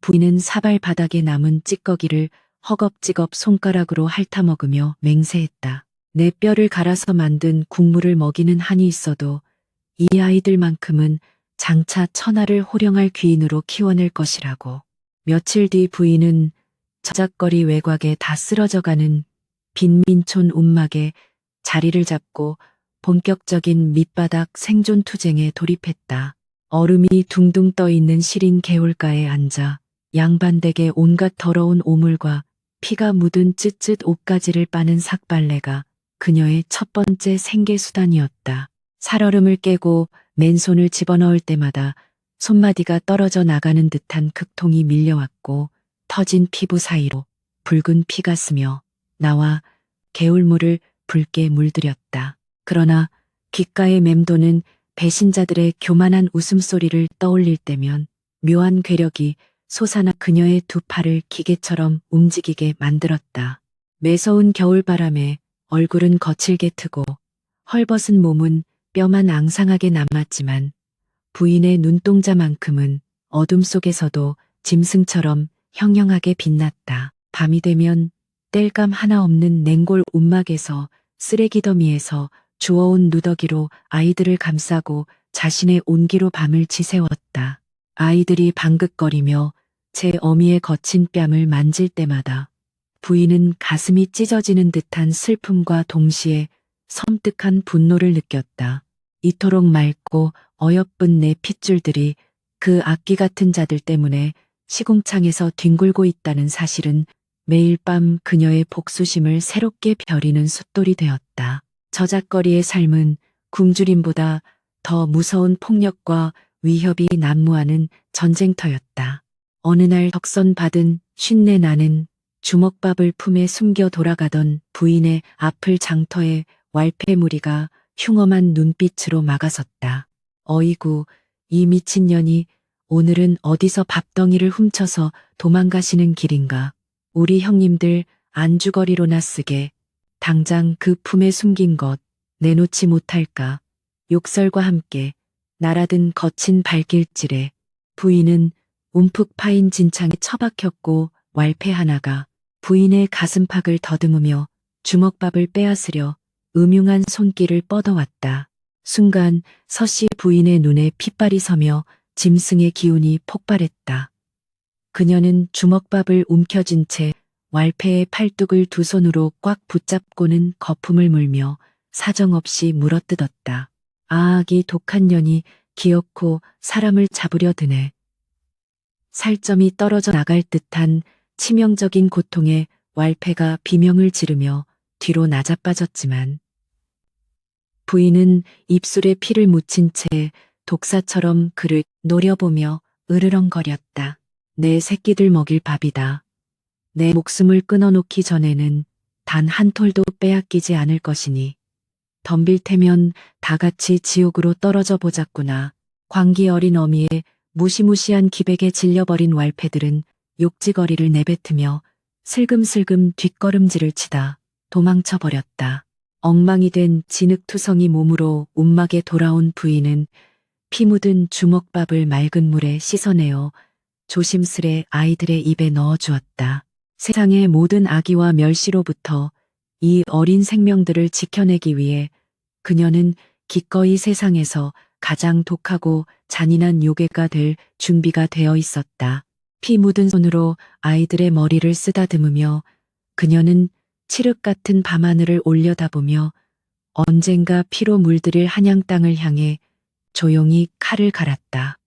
부인은 사발 바닥에 남은 찌꺼기를 허겁지겁 손가락으로 핥아먹으며 맹세했다. 내 뼈를 갈아서 만든 국물을 먹이는 한이 있어도 이 아이들만큼은 장차 천하를 호령할 귀인으로 키워낼 것이라고. 며칠 뒤 부인은 저작거리 외곽에 다 쓰러져가는 빈민촌 움막에 자리를 잡고 본격적인 밑바닥 생존 투쟁에 돌입했다. 얼음이 둥둥 떠 있는 시린 개울가에 앉아 양반댁의 온갖 더러운 오물과 피가 묻은 쯧쯧 옷가지를 빠는 삭발레가 그녀의 첫 번째 생계수단이었다. 살얼음을 깨고 맨손을 집어넣을 때마다 손마디가 떨어져 나가는 듯한 극통이 밀려왔고 터진 피부 사이로 붉은 피가 스며 나와 개울물을 붉게 물들였다. 그러나 귓가에 맴도는 배신자들의 교만한 웃음소리를 떠올릴 때면 묘한 괴력이 솟아나 그녀의 두 팔을 기계처럼 움직이게 만들었다. 매서운 겨울바람에 얼굴은 거칠게 트고 헐벗은 몸은 뼈만 앙상하게 남았지만 부인의 눈동자만큼은 어둠 속에서도 짐승처럼 형형하게 빛났다. 밤이 되면 땔감 하나 없는 냉골 움막에서 쓰레기 더미에서 주워온 누더기로 아이들을 감싸고 자신의 온기로 밤을 지새웠다. 아이들이 방긋거리며 제 어미의 거친 뺨을 만질 때마다 부인은 가슴이 찢어지는 듯한 슬픔과 동시에 섬뜩한 분노를 느꼈다. 이토록 맑고 어여쁜 내 핏줄들이 그 악귀 같은 자들 때문에 시궁창에서 뒹굴고 있다는 사실은 매일 밤 그녀의 복수심을 새롭게 벼리는 숫돌이 되었다. 저작거리의 삶은 굶주림보다 더 무서운 폭력과 위협이 난무하는 전쟁터였다. 어느 날 덕선 받은 쉰내 나는 주먹밥을 품에 숨겨 돌아가던 부인의 앞을 장터에 왈패무리가 흉엄한 눈빛으로 막아섰다. 어이구, 이 미친년이 오늘은 어디서 밥덩이를 훔쳐서 도망가시는 길인가. 우리 형님들 안주거리로나 쓰게 당장 그 품에 숨긴 것 내놓지 못할까. 욕설과 함께 날아든 거친 발길질에 부인은 움푹 파인 진창에 처박혔고 왈패 하나가 부인의 가슴팍을 더듬으며 주먹밥을 빼앗으려 음흉한 손길을 뻗어왔다. 순간 서씨 부인의 눈에 핏발이 서며 짐승의 기운이 폭발했다. 그녀는 주먹밥을 움켜쥔 채 왈패의 팔뚝을 두 손으로 꽉 붙잡고는 거품을 물며 사정없이 물어뜯었다. 아악이 독한 년이 기어코 사람을 잡으려 드네. 살점이 떨어져 나갈 듯한 치명적인 고통에 왈패가 비명을 지르며 뒤로 나자빠졌지만 부인은 입술에 피를 묻힌 채 독사처럼 그를 노려보며 으르렁거렸다. 내 새끼들 먹일 밥이다. 내 목숨을 끊어놓기 전에는 단 한 톨도 빼앗기지 않을 것이니 덤빌 테면 다 같이 지옥으로 떨어져 보자꾸나. 광기 어린 어미의 무시무시한 기백에 질려버린 왈패들은 욕지거리를 내뱉으며 슬금슬금 뒷걸음질을 치다 도망쳐버렸다. 엉망이 된 진흙투성이 몸으로 움막에 돌아온 부인은 피 묻은 주먹밥을 맑은 물에 씻어내어 조심스레 아이들의 입에 넣어주었다. 세상의 모든 악의와 멸시로부터 이 어린 생명들을 지켜내기 위해 그녀는 기꺼이 세상에서 가장 독하고 잔인한 요괴가 될 준비가 되어 있었다. 피 묻은 손으로 아이들의 머리를 쓰다듬으며 그녀는 칠흑 같은 밤하늘을 올려다보며 언젠가 피로 물들일 한양 땅을 향해 조용히 칼을 갈았다.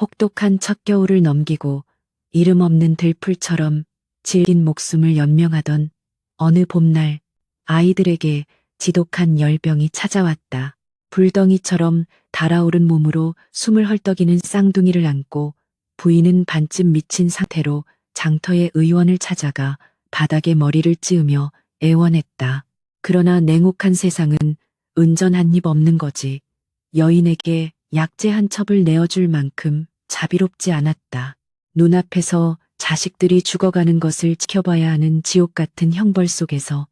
혹독한 첫 겨울을 넘기고 이름 없는 들풀처럼 질긴 목숨을 연명하던 어느 봄날 아이들에게 지독한 열병이 찾아왔다. 불덩이처럼 달아오른 몸으로 숨을 헐떡이는 쌍둥이를 안고 부인은 반쯤 미친 상태로 장터의 의원을 찾아가 바닥에 머리를 찌으며 애원했다. 그러나 냉혹한 세상은 은전 한 입 없는 거지. 여인에게 약재 한 첩을 내어줄 만큼 자비롭지 않았다. 눈앞에서 자식들이 죽어가는 것을 지켜봐야 하는 지옥 같은 형벌 속에서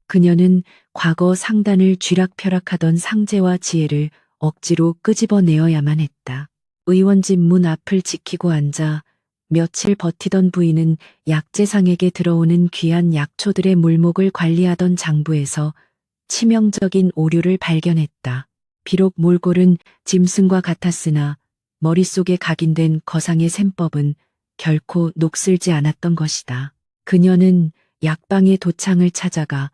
그녀는 과거 상단을 쥐락펴락하던 상제와 지혜를 억지로 끄집어내어야만 했다. 의원집 문 앞을 지키고 앉아 며칠 버티던 부인은 약재상에게 들어오는 귀한 약초들의 물목을 관리하던 장부에서 치명적인 오류를 발견했다. 비록 몰골은 짐승과 같았으나 머릿속에 각인된 거상의 셈법은 결코 녹슬지 않았던 것이다. 그녀는 약방의 도창을 찾아가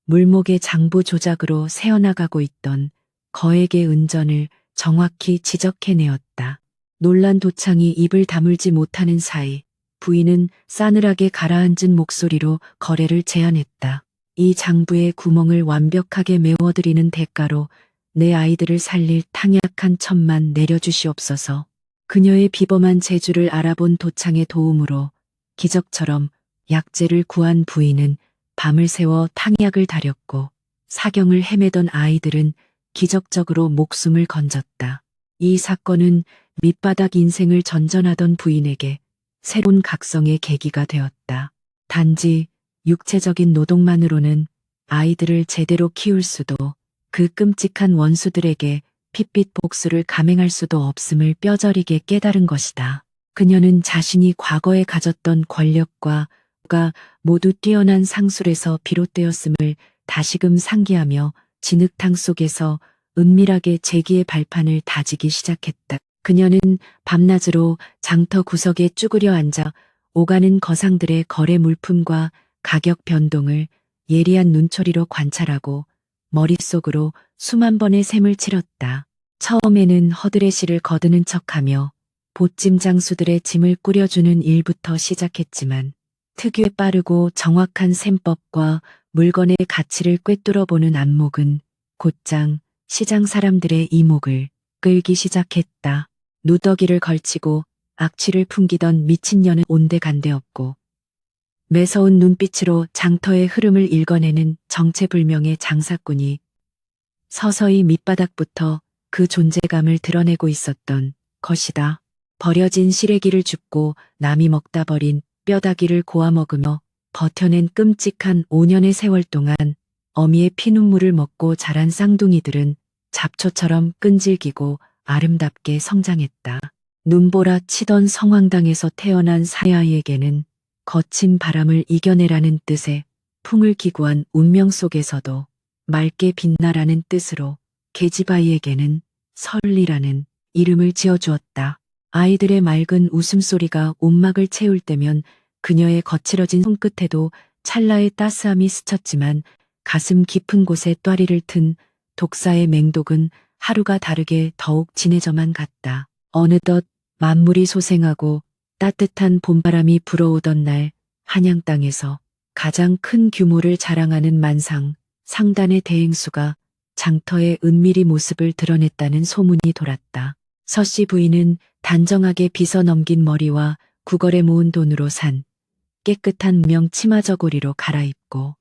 물목의 장부 조작으로 새어나가고 있던 거액의 은전을 정확히 지적해내었다. 놀란 도창이 입을 다물지 못하는 사이 부인은 싸늘하게 가라앉은 목소리로 거래를 제안했다. 이 장부의 구멍을 완벽하게 메워드리는 대가로 내 아이들을 살릴 탕약한 천만 내려주시옵소서. 그녀의 비범한 재주를 알아본 도창의 도움으로 기적처럼 약재를 구한 부인은 밤을 새워 탕약을 다렸고 사경을 헤매던 아이들은 기적적으로 목숨을 건졌다. 이 사건은 밑바닥 인생을 전전하던 부인에게 새로운 각성의 계기가 되었다. 단지 육체적인 노동만으로는 아이들을 제대로 키울 수도 그 끔찍한 원수들에게 핏빛 복수를 감행할 수도 없음을 뼈저리게 깨달은 것이다. 그녀는 자신이 과거에 가졌던 권력과 가 모두 뛰어난 상술에서 비롯되었음을 다시금 상기하며 진흙탕 속에서 은밀하게 재기의 발판을 다지기 시작했다. 그녀는 밤낮으로 장터 구석에 쭈그려 앉아 오가는 거상들의 거래 물품과 가격 변동을 예리한 눈초리로 관찰하고 머릿속으로 수만 번의 셈을 치렀다. 처음에는 허드레시를 거드는 척하며 보찜 장수들의 짐을 꾸려주는 일부터 시작했지만 특유의 빠르고 정확한 셈법과 물건의 가치를 꿰뚫어보는 안목은 곧장 시장 사람들의 이목을 끌기 시작했다. 누더기를 걸치고 악취를 풍기던 미친년은 온데간데없고 매서운 눈빛으로 장터의 흐름을 읽어내는 정체불명의 장사꾼이 서서히 밑바닥부터 그 존재감을 드러내고 있었던 것이다. 버려진 시래기를 줍고 남이 먹다 버린 뼈다귀를 고아 먹으며 버텨낸 끔찍한 5년의 세월 동안 어미의 피눈물을 먹고 자란 쌍둥이들은 잡초처럼 끈질기고 아름답게 성장했다. 눈보라 치던 성황당에서 태어난 사야이에게는 거친 바람을 이겨내라는 뜻의 풍을 기구한 운명 속에서도 맑게 빛나라는 뜻으로 계집아이에게는 설리라는 이름을 지어주었다. 아이들의 맑은 웃음소리가 온막을 채울 때면 그녀의 거칠어진 손끝에도 찰나의 따스함이 스쳤지만 가슴 깊은 곳에 또리를 튼 독사의 맹독은 하루가 다르게 더욱 진해져만 갔다. 어느덧 만물이 소생하고 따뜻한 봄바람이 불어오던 날 한양 땅에서 가장 큰 규모를 자랑하는 만상 상단의 대행수가 장터의 은밀히 모습을 드러냈다는 소문이 돌았다. 서씨 부인은 단정하게 빗어 넘긴 머리와 구걸에 모은 돈으로 산 깨끗한 무명 치마 저고리로 갈아입고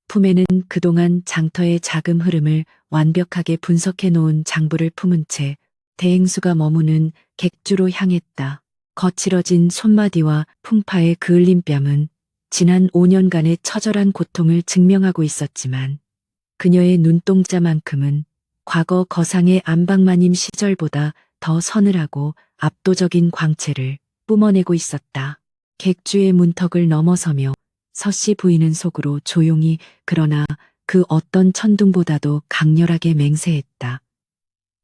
품에는 그동안 장터의 자금 흐름을 완벽하게 분석해 놓은 장부를 품은 채 대행수가 머무는 객주로 향했다. 거칠어진 손마디와 풍파의 그을린 뺨은 지난 5년간의 처절한 고통을 증명하고 있었지만 그녀의 눈동자만큼은 과거 거상의 안방마님 시절보다 더 서늘하고 압도적인 광채를 뿜어내고 있었다. 객주의 문턱을 넘어서며 서씨 부인은 속으로 조용히 그러나 그 어떤 천둥보다도 강렬하게 맹세했다.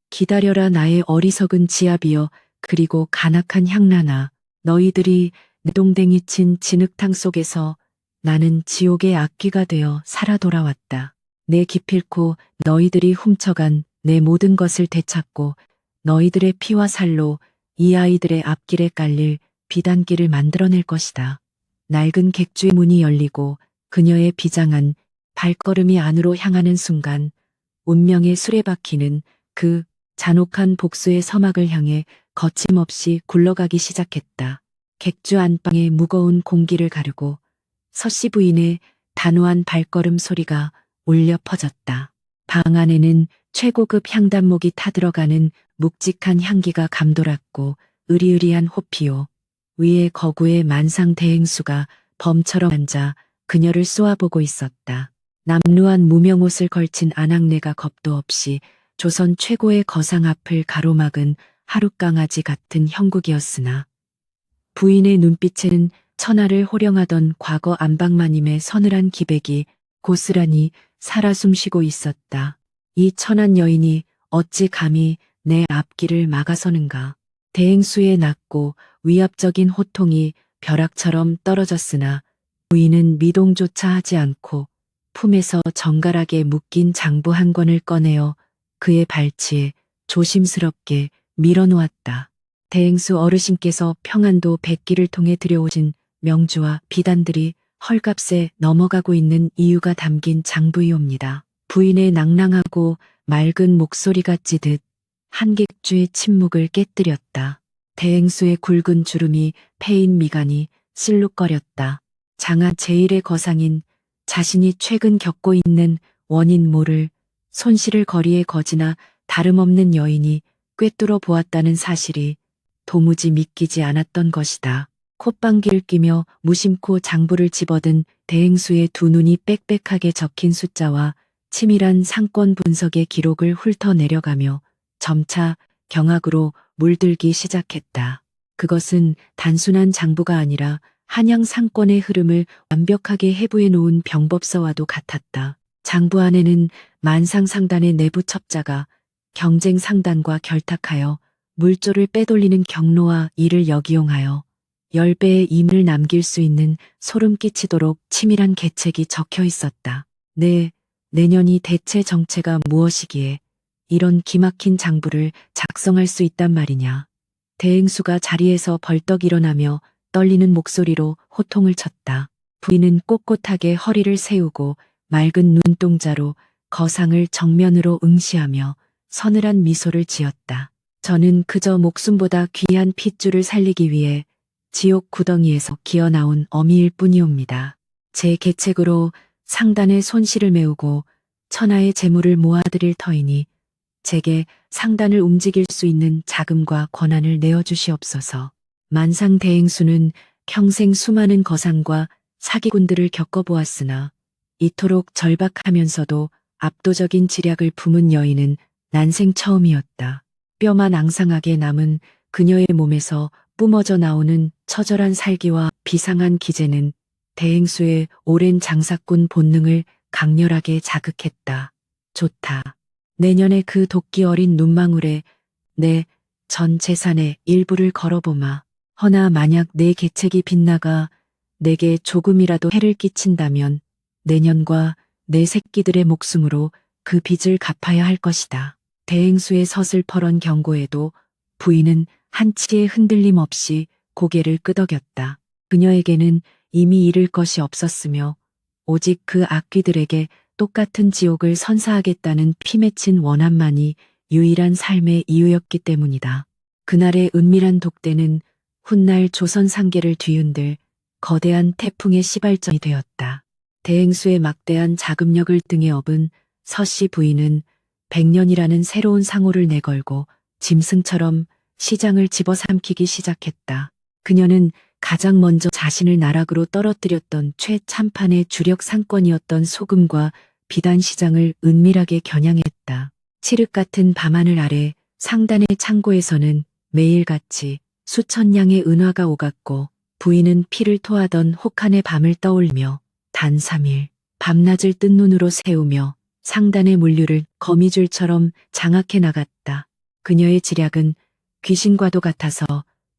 기다려라 나의 어리석은 지아비여 그리고 간악한 향란아 너희들이 내동댕이 친 진흙탕 속에서 나는 지옥의 악귀가 되어 살아 돌아왔다. 내 기필코 너희들이 훔쳐간 내 모든 것을 되찾고 너희들의 피와 살로 이 아이들의 앞길에 깔릴 비단길을 만들어낼 것이다. 낡은 객주의 문이 열리고 그녀의 비장한 발걸음이 안으로 향하는 순간 운명의 수레바퀴는 그 잔혹한 복수의 서막을 향해 거침없이 굴러가기 시작했다. 객주 안방의 무거운 공기를 가르고 서씨 부인의 단호한 발걸음 소리가 울려 퍼졌다. 방 안에는 최고급 향단목이 타들어가는 묵직한 향기가 감돌았고 으리으리한 호피요. 위에 거구의 만상 대행수가 범처럼 앉아 그녀를 쏘아보고 있었다. 남루한 무명옷을 걸친 아낙네가 겁도 없이 조선 최고의 거상 앞을 가로막은 하룻강아지 같은 형국이었으나 부인의 눈빛에는 천하를 호령하던 과거 안방마님의 서늘한 기백이 고스란히 살아 숨쉬고 있었다. 이 천한 여인이 어찌 감히 내 앞길을 막아서는가. 대행수의 낮고 위압적인 호통이 벼락처럼 떨어졌으나 부인은 미동조차 하지 않고 품에서 정갈하게 묶인 장부 한 권을 꺼내어 그의 발치에 조심스럽게 밀어놓았다. 대행수 어르신께서 평안도 백기를 통해 들여오신 명주와 비단들이 헐값에 넘어가고 있는 이유가 담긴 장부이옵니다. 부인의 낭랑하고 맑은 목소리가 찌듯 한객주의 침묵을 깨뜨렸다. 대행수의 굵은 주름이 패인 미간이 실룩거렸다. 장하 제1의 거상인 자신이 최근 겪고 있는 원인 모를 손실을 거리에 거지나 다름없는 여인이 꿰뚫어 보았다는 사실이 도무지 믿기지 않았던 것이다. 콧방귀를 끼며 무심코 장부를 집어든 대행수의 두 눈이 빽빽하게 적힌 숫자와 치밀한 상권 분석의 기록을 훑어내려가며 점차 경악으로 물들기 시작했다. 그것은 단순한 장부가 아니라 한양 상권의 흐름을 완벽하게 해부해 놓은 병법서와도 같았다. 장부 안에는 만상상단의 내부 첩자가 경쟁 상단과 결탁하여 물조를 빼돌리는 경로와 이를 역이용하여 10배의 임을 남길 수 있는 소름 끼치도록 치밀한 계책이 적혀 있었다. 내년이 대체 정체가 무엇이기에 이런 기막힌 장부를 작성할 수 있단 말이냐. 대행수가 자리에서 벌떡 일어나며 떨리는 목소리로 호통을 쳤다. 부인은 꼿꼿하게 허리를 세우고 맑은 눈동자로 거상을 정면으로 응시하며 서늘한 미소를 지었다. 저는 그저 목숨보다 귀한 핏줄을 살리기 위해 지옥 구덩이에서 기어나온 어미일 뿐이옵니다. 제 계책으로 상단의 손실을 메우고 천하의 재물을 모아드릴 터이니 제게 상단을 움직일 수 있는 자금과 권한을 내어주시옵소서. 만상대행수는 평생 수많은 거상과 사기꾼들을 겪어보았으나 이토록 절박하면서도 압도적인 지략을 품은 여인은 난생 처음이었다. 뼈만 앙상하게 남은 그녀의 몸에서 뿜어져 나오는 처절한 살기와 비상한 기재는 대행수의 오랜 장사꾼 본능을 강렬하게 자극했다. 좋다. 내년에 그 도끼 어린 눈망울에 내 전 재산의 일부를 걸어보마. 허나 만약 내 계책이 빗나가 내게 조금이라도 해를 끼친다면 내년과 내 새끼들의 목숨으로 그 빚을 갚아야 할 것이다. 대행수의 서슬퍼런 경고에도 부인은 한치의 흔들림 없이 고개를 끄덕였다. 그녀에게는 이미 잃을 것이 없었으며 오직 그 악귀들에게 똑같은 지옥을 선사하겠다는 피맺힌 원함만이 유일한 삶의 이유였기 때문이다. 그날의 은밀한 독대는 훗날 조선 상계를 뒤흔들 거대한 태풍의 시발점이 되었다. 대행수의 막대한 자금력을 등에 업은 서씨 부인은 100년이라는 새로운 상호를 내걸고 짐승처럼 시장을 집어삼키기 시작했다. 그녀는 가장 먼저 자신을 나락으로 떨어뜨렸던 최참판의 주력 상권이었던 소금과 비단 시장을 은밀하게 겨냥했다. 칠흑 같은 밤하늘 아래 상단의 창고에서는 매일같이 수천 냥의 은화가 오갔고 부인은 피를 토하던 혹한의 밤을 떠올리며 단 3일 밤낮을 뜬 눈으로 세우며 상단의 물류를 거미줄처럼 장악해 나갔다. 그녀의 지략은 귀신과도 같아서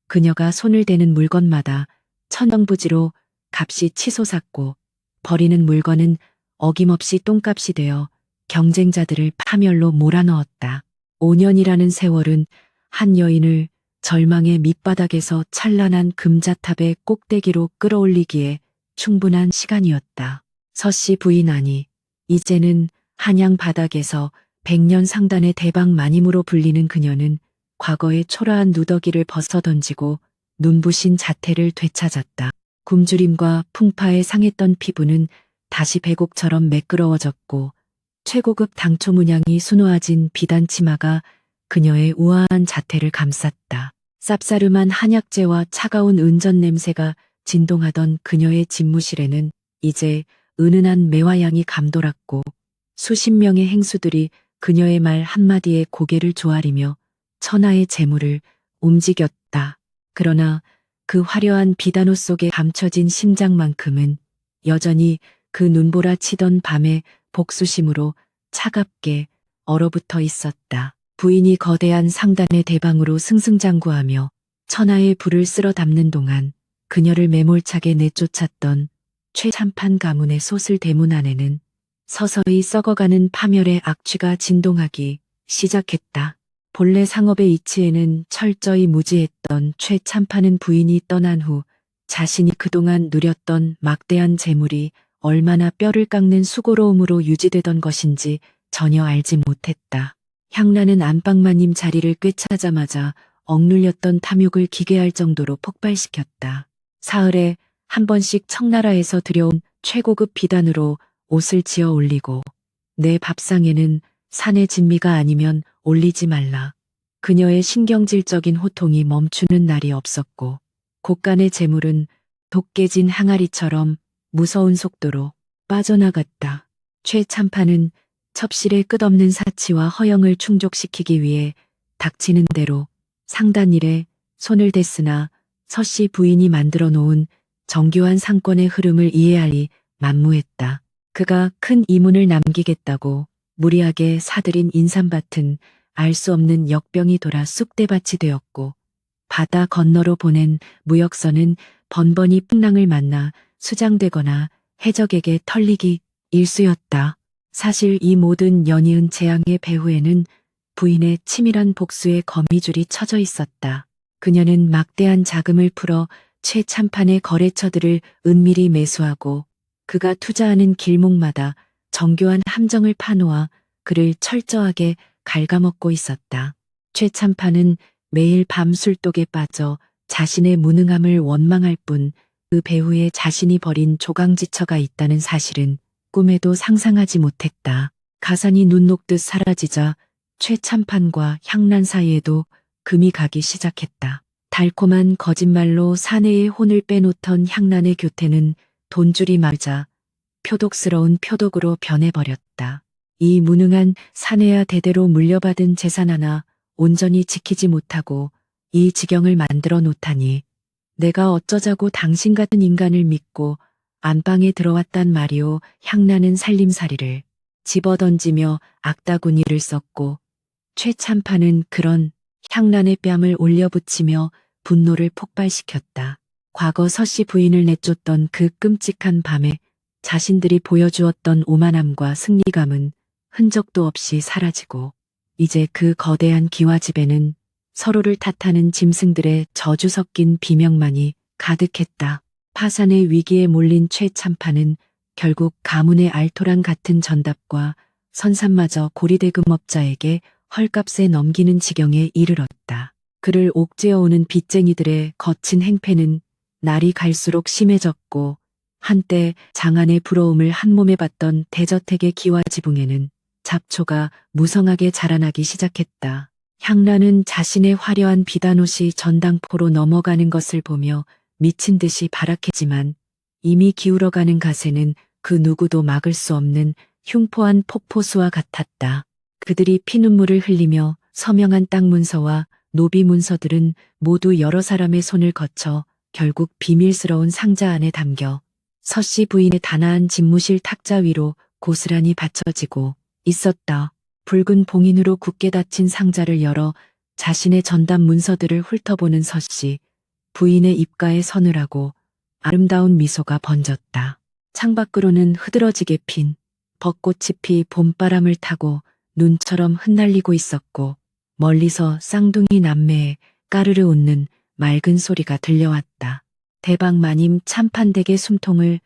그녀가 손을 대는 물건마다 천정부지로 값이 치솟았고 버리는 물건은 어김없이 똥값이 되어 경쟁자들을 파멸로 몰아넣었다. 5년이라는 세월은 한 여인을 절망의 밑바닥에서 찬란한 금자탑의 꼭대기로 끌어올리기에 충분한 시간이었다. 서씨 부인 아니, 이제는 한양 바닥에서 100년 상단의 대박 마님으로 불리는 그녀는 과거의 초라한 누더기를 벗어던지고 눈부신 자태를 되찾았다. 굶주림과 풍파에 상했던 피부는 다시 백옥처럼 매끄러워졌고 최고급 당초 문양이 수놓아진 비단 치마가 그녀의 우아한 자태를 감쌌다. 쌉싸름한 한약재와 차가운 은전 냄새가 진동하던 그녀의 집무실에는 이제 은은한 매화향이 감돌았고 수십 명의 행수들이 그녀의 말 한마디에 고개를 조아리며 천하의 재물을 움직였다. 그러나 그 화려한 비단옷 속에 감춰진 심장만큼은 여전히 그 눈보라 치던 밤의 복수심으로 차갑게 얼어붙어 있었다. 부인이 거대한 상단의 대방으로 승승장구하며 천하의 불을 쓸어 담는 동안 그녀를 매몰차게 내쫓았던 최참판 가문의 소슬 대문 안에는 서서히 썩어가는 파멸의 악취가 진동하기 시작했다. 본래 상업의 이치에는 철저히 무지했던 최 참판은 부인이 떠난 후 자신이 그동안 누렸던 막대한 재물이 얼마나 뼈를 깎는 수고로움으로 유지되던 것인지 전혀 알지 못했다. 향란은 안방마님 자리를 꿰차자마자 억눌렸던 탐욕을 기괴할 정도로 폭발시켰다. 사흘에 한 번씩 청나라에서 들여온 최고급 비단으로 옷을 지어 올리고 내 밥상에는 산의 진미가 아니면 올리지 말라. 그녀의 신경질적인 호통이 멈추는 날이 없었고 곳간의 재물은 독 깨진 항아리처럼 무서운 속도로 빠져나갔다. 최 참판은 첩실의 끝없는 사치와 허영을 충족시키기 위해 닥치는 대로 상단일에 손을 댔으나 서씨 부인이 만들어 놓은 정교한 상권의 흐름을 이해하리 만무했다. 그가 큰 이문을 남기겠다고 무리하게 사들인 인삼밭은 알 수 없는 역병이 돌아 쑥대밭이 되었고 바다 건너로 보낸 무역선은 번번이 풍랑을 만나 수장되거나 해적에게 털리기 일쑤였다. 사실 이 모든 연이은 재앙의 배후에는 부인의 치밀한 복수의 거미줄이 쳐져 있었다. 그녀는 막대한 자금을 풀어 최 참판의 거래처들을 은밀히 매수하고 그가 투자하는 길목마다 정교한 함정을 파놓아 그를 철저하게 갉아먹고 있었다. 최 참판은 매일 밤 술독에 빠져 자신의 무능함을 원망할 뿐 그 배후에 자신이 벌인 조강지처가 있다는 사실은 꿈에도 상상하지 못했다. 가산이 눈 녹듯 사라지자 최 참판과 향란 사이에도 금이 가기 시작했다. 달콤한 거짓말로 사내의 혼을 빼놓던 향란의 교태는 돈줄이 마르자 표독스러운 표독으로 변해버렸다. 이 무능한 사내야 대대로 물려받은 재산 하나 온전히 지키지 못하고 이 지경을 만들어 놓다니 내가 어쩌자고 당신 같은 인간을 믿고 안방에 들어왔단 말이오. 향나는 살림살이를 집어던지며 악다구니를 썼고 최 참판은 그런 향란의 뺨을 올려붙이며 분노를 폭발시켰다. 과거 서씨 부인을 내쫓던 그 끔찍한 밤에 자신들이 보여주었던 오만함과 승리감은 흔적도 없이 사라지고 이제 그 거대한 기와집에는 서로를 탓하는 짐승들의 저주 섞인 비명만이 가득했다. 파산의 위기에 몰린 최 참판은 결국 가문의 알토란 같은 전답과 선산마저 고리대금업자에게 헐값에 넘기는 지경에 이르렀다. 그를 옥죄어오는 빚쟁이들의 거친 행패는 날이 갈수록 심해졌고 한때 장안의 부러움을 한몸에 받던 대저택의 기와지붕에는 잡초가 무성하게 자라나기 시작했다. 향란은 자신의 화려한 비단옷이 전당포로 넘어가는 것을 보며 미친 듯이 발악했지만 이미 기울어가는 가세는 그 누구도 막을 수 없는 흉포한 폭포수와 같았다. 그들이 피눈물을 흘리며 서명한 땅 문서와 노비 문서들은 모두 여러 사람의 손을 거쳐 결국 비밀스러운 상자 안에 담겨 서씨 부인의 단아한 집무실 탁자 위로 고스란히 받쳐지고 있었다. 붉은 봉인으로 굳게 닫힌 상자를 열어 자신의 전담 문서들을 훑어보는 서씨 부인의 입가에 서늘하고 아름다운 미소가 번졌다. 창밖으로는 흐드러지게 핀 벚꽃잎이 봄바람을 타고 눈처럼 흩날리고 있었고 멀리서 쌍둥이 남매의 까르르 웃는 맑은 소리가 들려왔다. 대박 마님 참판댁의 숨통을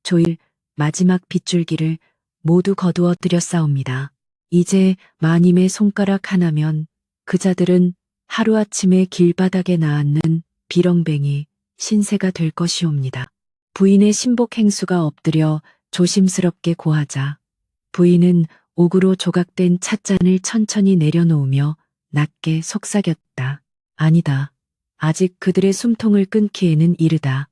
조일 마지막 빗줄기를 모두 거두어 들였사옵니다. 이제 마님의 손가락 하나면 그자들은 하루아침에 길바닥에 나앉는 비렁뱅이 신세가 될 것이옵니다. 부인의 신복 행수가 엎드려 조심스럽게 고하자 부인은 옥으로 조각된 찻잔을 천천히 내려놓으며 낮게 속삭였다. 아니다. 아직 그들의 숨통을 끊기에는 이르다.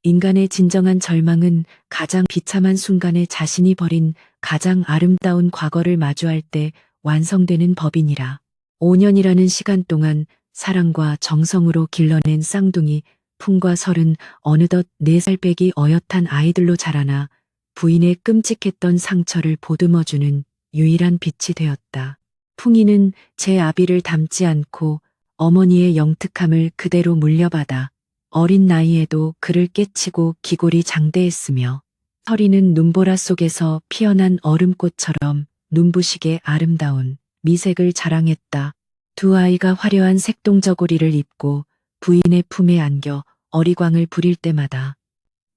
인간의 진정한 절망은 가장 비참한 순간에 자신이 벌인 가장 아름다운 과거를 마주할 때 완성되는 법이니라. 5년이라는 시간 동안 사랑과 정성으로 길러낸 쌍둥이 풍과 설은 어느덧 4살 빼기 어엿한 아이들로 자라나 부인의 끔찍했던 상처를 보듬어주는 유일한 빛이 되었다. 풍이는 제 아비를 닮지 않고 어머니의 영특함을 그대로 물려받아 어린 나이에도 그를 깨치고 기골이 장대했으며 서리는 눈보라 속에서 피어난 얼음꽃처럼 눈부시게 아름다운 미색을 자랑했다. 두 아이가 화려한 색동저고리를 입고 부인의 품에 안겨 어리광을 부릴 때마다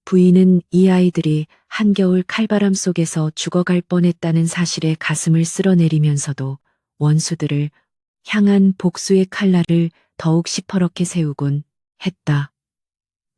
부인은 이 아이들이 한겨울 칼바람 속에서 죽어갈 뻔했다는 사실에 가슴을 쓸어내리면서도 원수들을 향한 복수의 칼날을 더욱 시퍼렇게 세우곤 했다.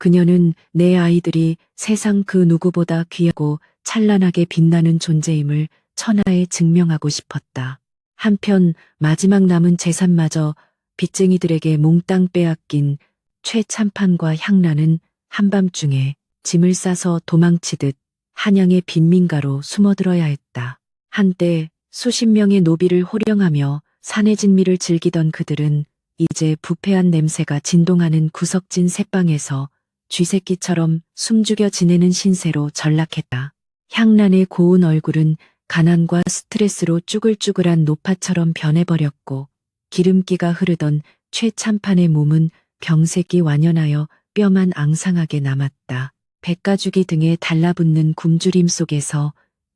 그녀는 내 아이들이 세상 그 누구보다 귀하고 찬란하게 빛나는 존재임을 천하에 증명하고 싶었다. 한편 마지막 남은 재산마저 빚쟁이들에게 몽땅 빼앗긴 최참판과 향란은 한밤중에 짐을 싸서 도망치듯 한양의 빈민가로 숨어들어야 했다. 한때 수십 명의 노비를 호령하며 산의 진미를 즐기던 그들은 이제 부패한 냄새가 진동하는 구석진 새방에서 쥐새끼처럼 숨죽여 지내는 신세로 전락했다. 향란의 고운 얼굴은 가난과 스트레스로 쭈글쭈글한 노파처럼 변해버렸고 기름기가 흐르던 최참판의 몸은 병색이 완연하여 뼈만 앙상하게 남았다. 백가죽이 등에 달라붙는 굶주림 속에서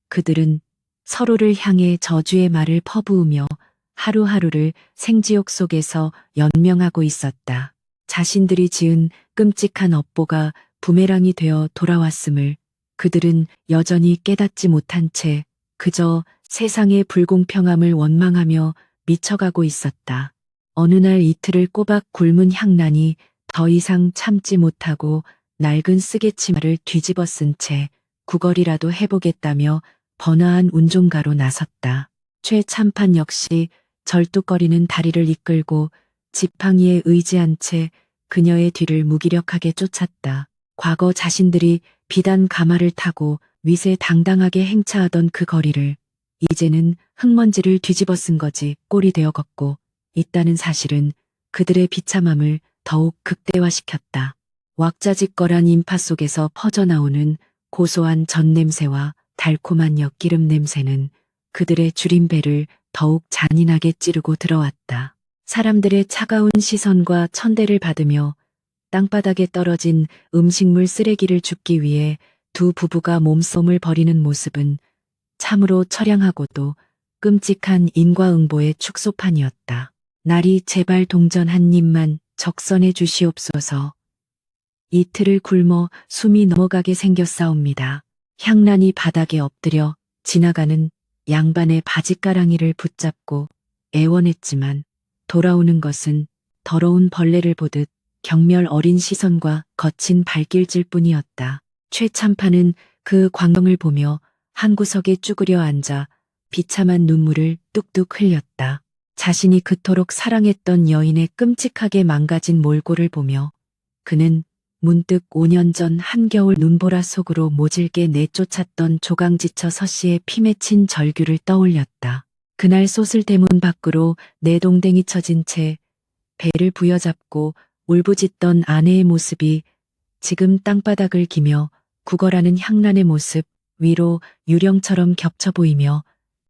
그들은 서로를 향해 저주의 말을 퍼부으며 하루하루를 생지옥 속에서 연명하고 있었다. 자신들이 지은 끔찍한 업보가 부메랑이 되어 돌아왔음을 그들은 여전히 깨닫지 못한 채 그저 세상의 불공평함을 원망하며 미쳐가고 있었다. 어느 날 이틀을 꼬박 굶은 향란이 더 이상 참지 못하고 낡은 쓰개치마를 뒤집어 쓴 채 구걸이라도 해보겠다며 번화한 운종가로 나섰다. 최참판 역시 절뚝거리는 다리를 이끌고 지팡이에 의지한 채 그녀의 뒤를 무기력하게 쫓았다. 과거 자신들이 비단 가마를 타고 위세당당하게 행차하던 그 거리를 이제는 흙먼지를 뒤집어 쓴 거지 꼴이 되어 걷고 있다는 사실은 그들의 비참함을 더욱 극대화시켰다. 왁자지껄한 인파 속에서 퍼져나오는 고소한 젖냄새와 달콤한 엿기름 냄새는 그들의 줄인 배를 더욱 잔인하게 찌르고 들어왔다. 사람들의 차가운 시선과 천대를 받으며 땅바닥에 떨어진 음식물 쓰레기를 줍기 위해 두 부부가 몸싸움을 벌이는 모습은 참으로 처량하고도 끔찍한 인과응보의 축소판이었다. 날이 제발 동전 한 입만 적선해 주시옵소서. 이틀을 굶어 숨이 넘어가게 생겼사옵니다. 향란이 바닥에 엎드려 지나가는 양반의 바지가랑이를 붙잡고 애원했지만 돌아오는 것은 더러운 벌레를 보듯 경멸 어린 시선과 거친 발길질 뿐이었다. 최참판은 그 광경을 보며 한 구석에 쭈그려 앉아 비참한 눈물을 뚝뚝 흘렸다. 자신이 그토록 사랑했던 여인의 끔찍하게 망가진 몰골을 보며 그는 문득 5년 전 한겨울 눈보라 속으로 모질게 내쫓았던 조강지처 서씨의 피 맺힌 절규를 떠올렸다. 그날 솥을대문 밖으로 내동댕이 쳐진 채 배를 부여잡고 울부짖던 아내의 모습이 지금 땅바닥을 기며 구걸하는 향란의 모습 위로 유령처럼 겹쳐 보이며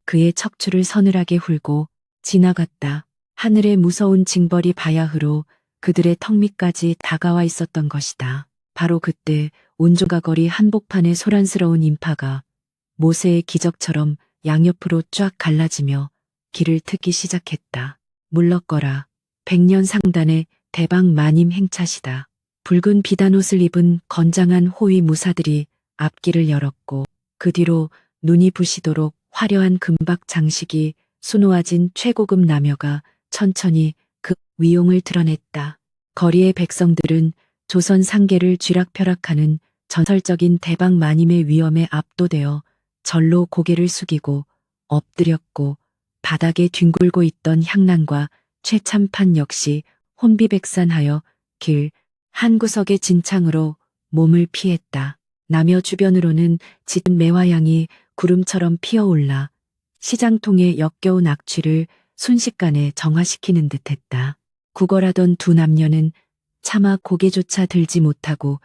그의 척추를 서늘하게 훑고 지나갔다. 하늘의 무서운 징벌이 바야흐로 그들의 턱 밑까지 다가와 있었던 것이다. 바로 그때 온종가거리 한복판의 소란스러운 인파가 모세의 기적처럼 양옆으로 쫙 갈라지며 길을 트기 시작했다. 물러거라. 백년 상단의 대박 마님 행차시다. 붉은 비단옷을 입은 건장한 호위 무사들이 앞길을 열었고 그 뒤로 눈이 부시도록 화려한 금박 장식이 수놓아진 최고급 남여가 천천히 그 위용을 드러냈다. 거리의 백성들은 조선 상계를 쥐락펴락하는 전설적인 대박 마님의 위엄에 압도되어 절로 고개를 숙이고 엎드렸고 바닥에 뒹굴고 있던 향란과 최참판 역시 혼비백산하여 길 한구석의 진창으로 몸을 피했다. 남여 주변으로는 짙은 매화향이 구름처럼 피어올라 시장통의 역겨운 악취를 순식간에 정화시키는 듯했다. 구걸하던 두 남녀는 차마 고개조차 들지 못하고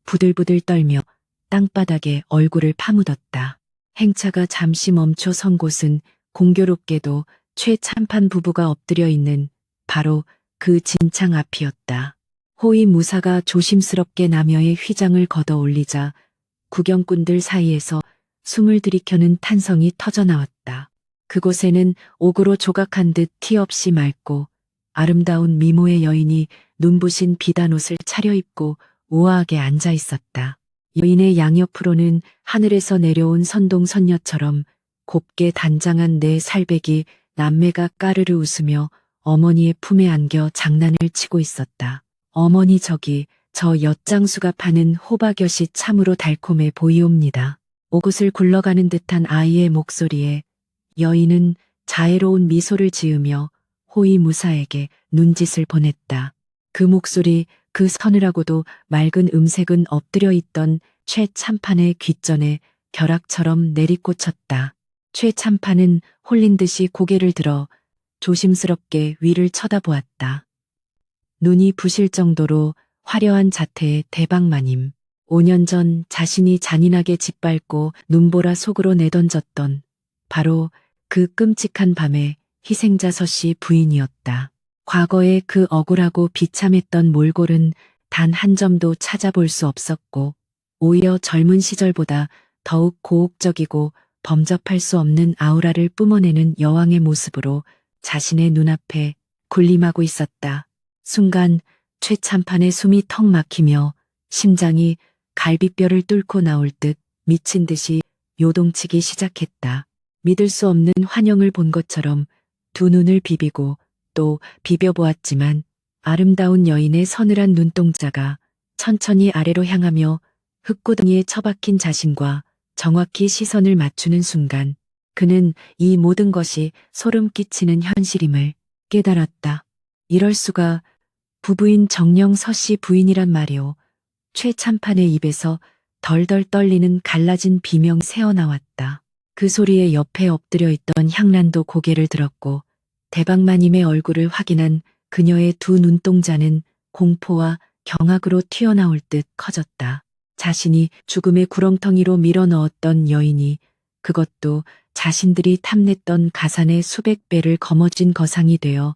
부들부들 떨며 땅바닥에 얼굴을 파묻었다. 행차가 잠시 멈춰 선 곳은 공교롭게도 최참판 부부가 엎드려 있는 바로 그 진창 앞이었다. 호위 무사가 조심스럽게 남여의 휘장을 걷어 올리자 구경꾼들 사이에서 숨을 들이켜는 탄성이 터져나왔다. 그곳에는 옥으로 조각한 듯 티 없이 맑고 아름다운 미모의 여인이 눈부신 비단 옷을 차려입고 우아하게 앉아 있었다. 여인의 양옆으로는 하늘에서 내려온 선동선녀처럼 곱게 단장한 네 살백이 남매가 까르르 웃으며 어머니의 품에 안겨 장난을 치고 있었다. 어머니 저기 저 엿장수가 파는 호박엿이 참으로 달콤해 보이옵니다. 옥옷을 굴러가는 듯한 아이의 목소리에 여인은 자애로운 미소를 지으며 호위무사에게 눈짓을 보냈다. 그 목소리, 그 서늘하고도 맑은 음색은 엎드려 있던 최 참판의 귓전에 벼락처럼 내리꽂혔다. 최 참판은 홀린 듯이 고개를 들어 조심스럽게 위를 쳐다보았다. 눈이 부실 정도로 화려한 자태의 대방마님. 5년 전 자신이 잔인하게 짓밟고 눈보라 속으로 내던졌던 바로 그 끔찍한 밤의 희생자 서씨 부인이었다. 과거의 그 억울하고 비참했던 몰골은 단 한 점도 찾아볼 수 없었고 오히려 젊은 시절보다 더욱 고혹적이고 범접할 수 없는 아우라를 뿜어내는 여왕의 모습으로 자신의 눈앞에 군림하고 있었다. 순간 최 참판의 숨이 턱 막히며 심장이 갈비뼈를 뚫고 나올 듯 미친 듯이 요동치기 시작했다. 믿을 수 없는 환영을 본 것처럼 두 눈을 비비고 또 비벼보았지만 아름다운 여인의 서늘한 눈동자가 천천히 아래로 향하며 흙구덩이에 처박힌 자신과 정확히 시선을 맞추는 순간 그는 이 모든 것이 소름 끼치는 현실임을 깨달았다. 이럴 수가 부부인 정령 서씨 부인이란 말이오. 최 참판의 입에서 덜덜 떨리는 갈라진 비명이 새어나왔다. 그 소리에 옆에 엎드려 있던 향란도 고개를 들었고 대방마님의 얼굴을 확인한 그녀의 두 눈동자는 공포와 경악으로 튀어나올 듯 커졌다. 자신이 죽음의 구렁텅이로 밀어넣었던 여인이 그것도 자신들이 탐냈던 가산의 수백 배를 거머쥔 거상이 되어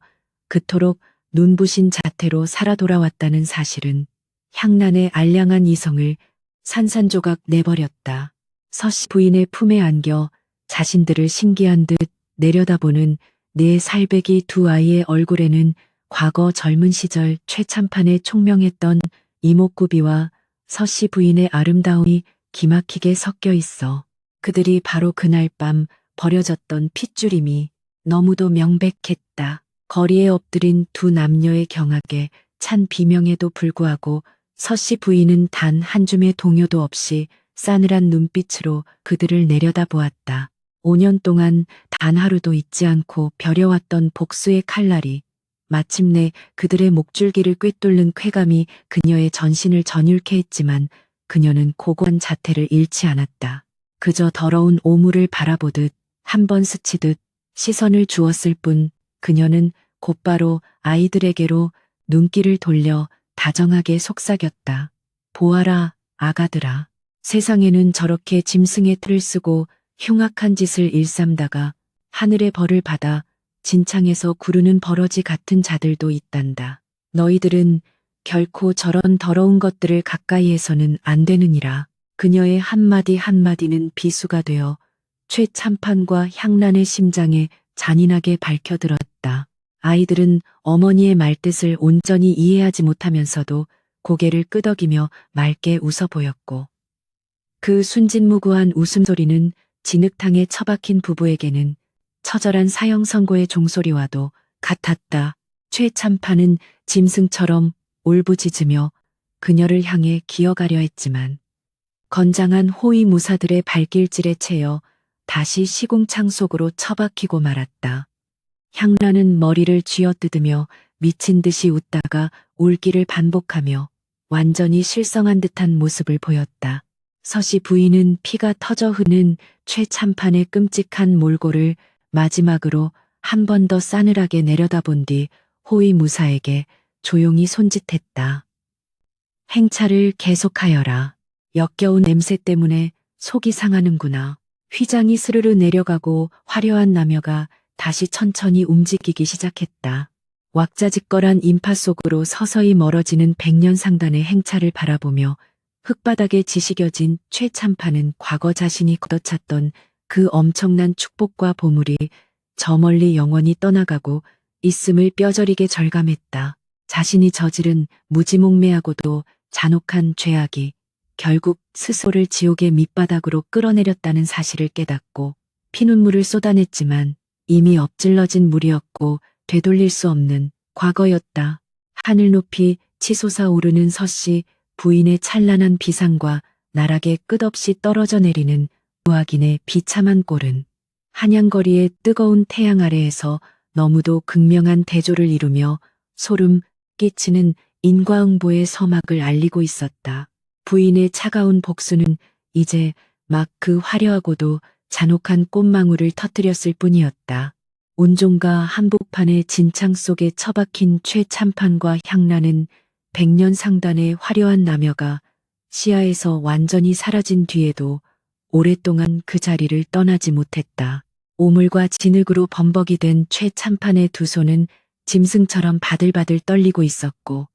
그토록 눈부신 자태로 살아 돌아왔다는 사실은 향란의 알량한 이성을 산산조각 내버렸다. 서씨 부인의 품에 안겨 자신들을 신기한 듯 내려다보는 네 살배기 두 아이의 얼굴에는 과거 젊은 시절 최참판에 총명했던 이목구비와 서씨 부인의 아름다움이 기막히게 섞여 있어 그들이 바로 그날 밤 버려졌던 핏줄임이 너무도 명백했다. 거리에 엎드린 두 남녀의 경악에 찬 비명에도 불구하고 서씨 부인은 단 한 줌의 동요도 없이 싸늘한 눈빛으로 그들을 내려다보았다. 5년 동안 단 하루도 잊지 않고 벼려왔던 복수의 칼날이 마침내 그들의 목줄기를 꿰뚫는 쾌감이 그녀의 전신을 전율케 했지만 그녀는 고고한 자태를 잃지 않았다. 그저 더러운 오물을 바라보듯 한 번 스치듯 시선을 주었을 뿐 그녀는 곧바로 아이들에게로 눈길을 돌려 다정하게 속삭였다. 보아라, 아가들아. 세상에는 저렇게 짐승의 틀을 쓰고 흉악한 짓을 일삼다가 하늘의 벌을 받아 진창에서 구르는 버러지 같은 자들도 있단다. 너희들은 결코 저런 더러운 것들을 가까이에서는 안 되느니라. 그녀의 한마디 한마디는 비수가 되어 최 참판과 향란의 심장에 잔인하게 밝혀들었다. 아이들은 어머니의 말뜻을 온전히 이해하지 못하면서도 고개를 끄덕이며 맑게 웃어 보였고 그 순진무구한 웃음소리는 진흙탕에 처박힌 부부에게는 처절한 사형 선고의 종소리와도 같았다. 최 참판은 짐승처럼 울부짖으며 그녀를 향해 기어가려 했지만 건장한 호위무사들의 발길질에 채여 다시 시궁창 속으로 처박히고 말았다. 향란은 머리를 쥐어뜯으며 미친 듯이 웃다가 울기를 반복하며 완전히 실성한 듯한 모습을 보였다. 서씨 부인은 피가 터져 흐는 최 참판의 끔찍한 몰골을 마지막으로 한 번 더 싸늘하게 내려다본 뒤 호위무사에게 조용히 손짓했다. 행차를 계속하여라. 역겨운 냄새 때문에 속이 상하는구나. 휘장이 스르르 내려가고 화려한 남여가 다시 천천히 움직이기 시작했다. 왁자지껄한 인파 속으로 서서히 멀어지는 백년상단의 행차를 바라보며 흙바닥에 지시겨진 최참판은 과거 자신이 걷어찼던 그 엄청난 축복과 보물이 저 멀리 영원히 떠나가고 있음을 뼈저리게 절감했다. 자신이 저지른 무지몽매하고도 잔혹한 죄악이 결국 스스로를 지옥의 밑바닥으로 끌어내렸다는 사실을 깨닫고 피눈물을 쏟아냈지만 이미 엎질러진 물이었고 되돌릴 수 없는 과거였다. 하늘 높이 치솟아 오르는 서씨 부인의 찬란한 비상과 나락에 끝없이 떨어져 내리는 무학인의 비참한 꼴은 한양거리의 뜨거운 태양 아래에서 너무도 극명한 대조를 이루며 소름 끼치는 인과응보의 서막을 알리고 있었다. 부인의 차가운 복수는 이제 막 그 화려하고도 잔혹한 꽃망울을 터뜨렸을 뿐이었다. 온종과 한복판의 진창 속에 처박힌 최참판과 향나는 백년 상단의 화려한 나며가 시야에서 완전히 사라진 뒤에도 오랫동안 그 자리를 떠나지 못했다. 오물과 진흙으로 범벅이 된 최참판의 두 손은 짐승처럼 바들바들 떨리고 있었고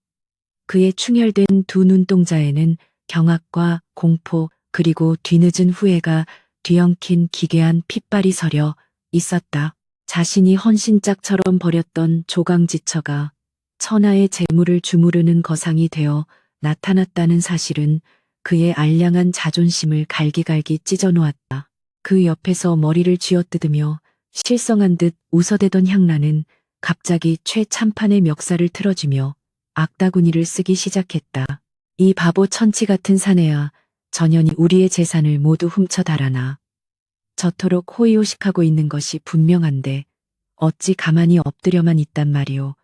그의 충혈된 두 눈동자에는 경악과 공포 그리고 뒤늦은 후회가 뒤엉킨 기괴한 핏발이 서려 있었다. 자신이 헌신짝처럼 버렸던 조강지처가 천하의 재물을 주무르는 거상이 되어 나타났다는 사실은 그의 알량한 자존심을 갈기갈기 찢어놓았다. 그 옆에서 머리를 쥐어뜯으며 실성한 듯 웃어대던 향란은 갑자기 최참판의 멱살을 틀어주며 악다구니를 쓰기 시작했다. 이 바보 천치 같은 사내야, 전연이 우리의 재산을 모두 훔쳐 달아나. 저토록 호의호식하고 있는 것이 분명한데 어찌 가만히 엎드려만 있단 말이오.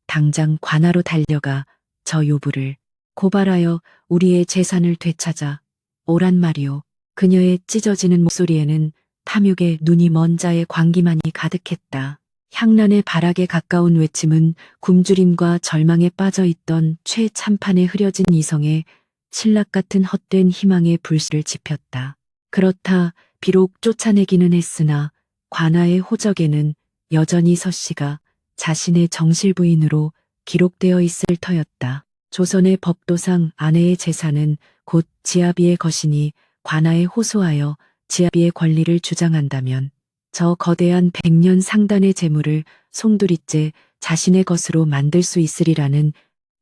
당장 관하로 달려가 저 요부를 고발하여 우리의 재산을 되찾아 오란 말이오. 그녀의 찢어지는 목소리에는 탐욕의 눈이 먼 자의 광기만이 가득했다. 향란의 발악에 가까운 외침은 굶주림과 절망에 빠져있던 최참판에 흐려진 이성의 신락 같은 헛된 희망의 불씨를 지폈다. 그렇다 비록 쫓아내기는 했으나 관아의 호적에는 여전히 서씨가 자신의 정실 부인으로 기록되어 있을 터였다. 조선의 법도상 아내의 재산은 곧 지아비의 것이니 관아에 호소하여 지아비의 권리를 주장한다면 저 거대한 백년 상단의 재물을 송두리째 자신의 것으로 만들 수 있으리라는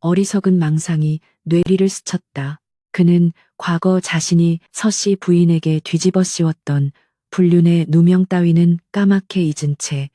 어리석은 망상이 뇌리를 스쳤다. 그는 과거 자신이 서씨 부인에게 뒤집어 씌웠던 불륜의 누명 따위는 까맣게 잊은 채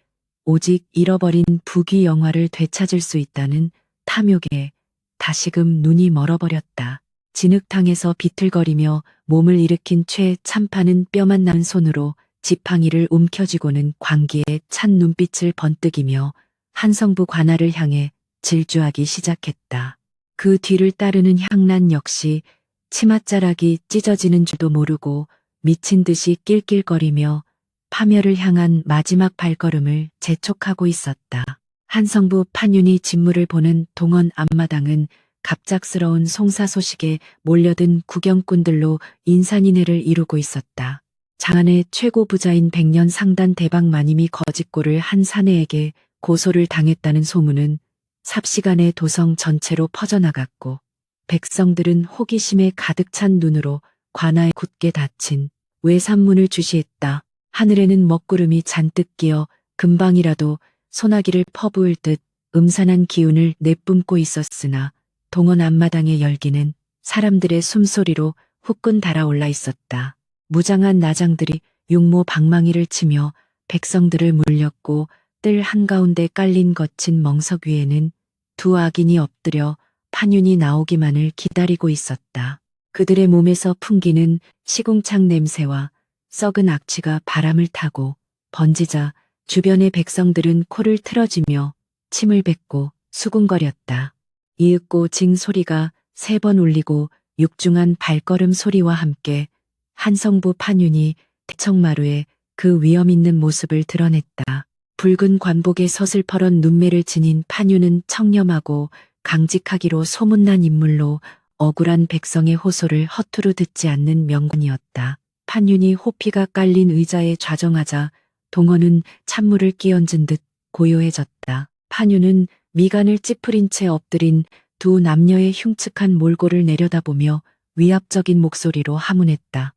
오직 잃어버린 부귀 영화를 되찾을 수 있다는 탐욕에 다시금 눈이 멀어버렸다. 진흙탕에서 비틀거리며 몸을 일으킨 최참판은 뼈만 난 손으로 지팡이를 움켜쥐고는 광기에 찬 눈빛을 번뜩이며 한성부 관아를 향해 질주하기 시작했다. 그 뒤를 따르는 향란 역시 치맛자락이 찢어지는 줄도 모르고 미친 듯이 낄낄거리며 파멸을 향한 마지막 발걸음을 재촉하고 있었다. 한성부 판윤이 진무를 보는 동원 앞마당은 갑작스러운 송사 소식에 몰려든 구경꾼들로 인산인해를 이루고 있었다. 장안의 최고 부자인 백년 상단 대박 마님이 거짓골을 한 사내에게 고소를 당했다는 소문은 삽시간에 도성 전체로 퍼져나갔고 백성들은 호기심에 가득 찬 눈으로 관아에 굳게 닫힌 외산문을 주시했다. 하늘에는 먹구름이 잔뜩 끼어 금방이라도 소나기를 퍼부을 듯 음산한 기운을 내뿜고 있었으나 동원 앞마당의 열기는 사람들의 숨소리로 후끈 달아올라 있었다. 무장한 나장들이 육모 방망이를 치며 백성들을 물렸고 뜰 한가운데 깔린 거친 멍석 위에는 두 악인이 엎드려 판윤이 나오기만을 기다리고 있었다. 그들의 몸에서 풍기는 시궁창 냄새와 썩은 악취가 바람을 타고 번지자 주변의 백성들은 코를 틀어쥐며 침을 뱉고 수군거렸다. 이윽고 징 소리가 3번 울리고 육중한 발걸음 소리와 함께 한성부 판윤이 대청마루에 그 위험 있는 모습을 드러냈다. 붉은 관복에 서슬퍼런 눈매를 지닌 판윤은 청렴하고 강직하기로 소문난 인물로 억울한 백성의 호소를 허투루 듣지 않는 명군이었다. 판윤이 호피가 깔린 의자에 좌정하자 동원은 찬물을 끼얹은 듯 고요해졌다. 판윤은 미간을 찌푸린 채 엎드린 두 남녀의 흉측한 몰골을 내려다보며 위압적인 목소리로 하문했다.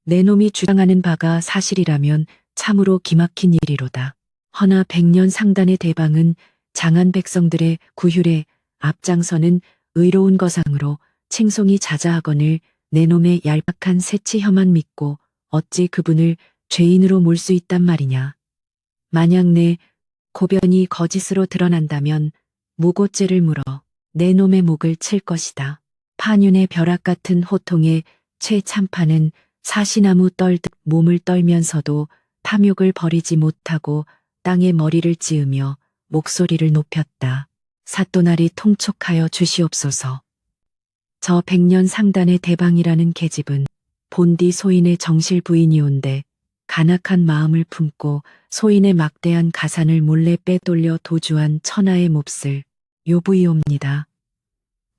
내 놈이 주장하는 바가 사실이라면 참으로 기막힌 일이로다. 허나 백년 상단의 대방은 장한 백성들의 구휼에 앞장서는 의로운 거상으로 칭송이 자자하거늘 내 놈의 얄팍한 새치 혀만 믿고 어찌 그분을 죄인으로 몰 수 있단 말이냐. 만약 내 고변이 거짓으로 드러난다면 무고죄를 물어 내 놈의 목을 칠 것이다. 판윤의 벼락 같은 호통에 최참판은 사시나무 떨듯 몸을 떨면서도 탐욕을 버리지 못하고 땅에 머리를 찌으며 목소리를 높였다. 사또나리 통촉하여 주시옵소서. 저 백년 상단의 대방이라는 계집은 본디 소인의 정실 부인이온데 간악한 마음을 품고 소인의 막대한 가산을 몰래 빼돌려 도주한 천하의 몹쓸 요부이옵니다.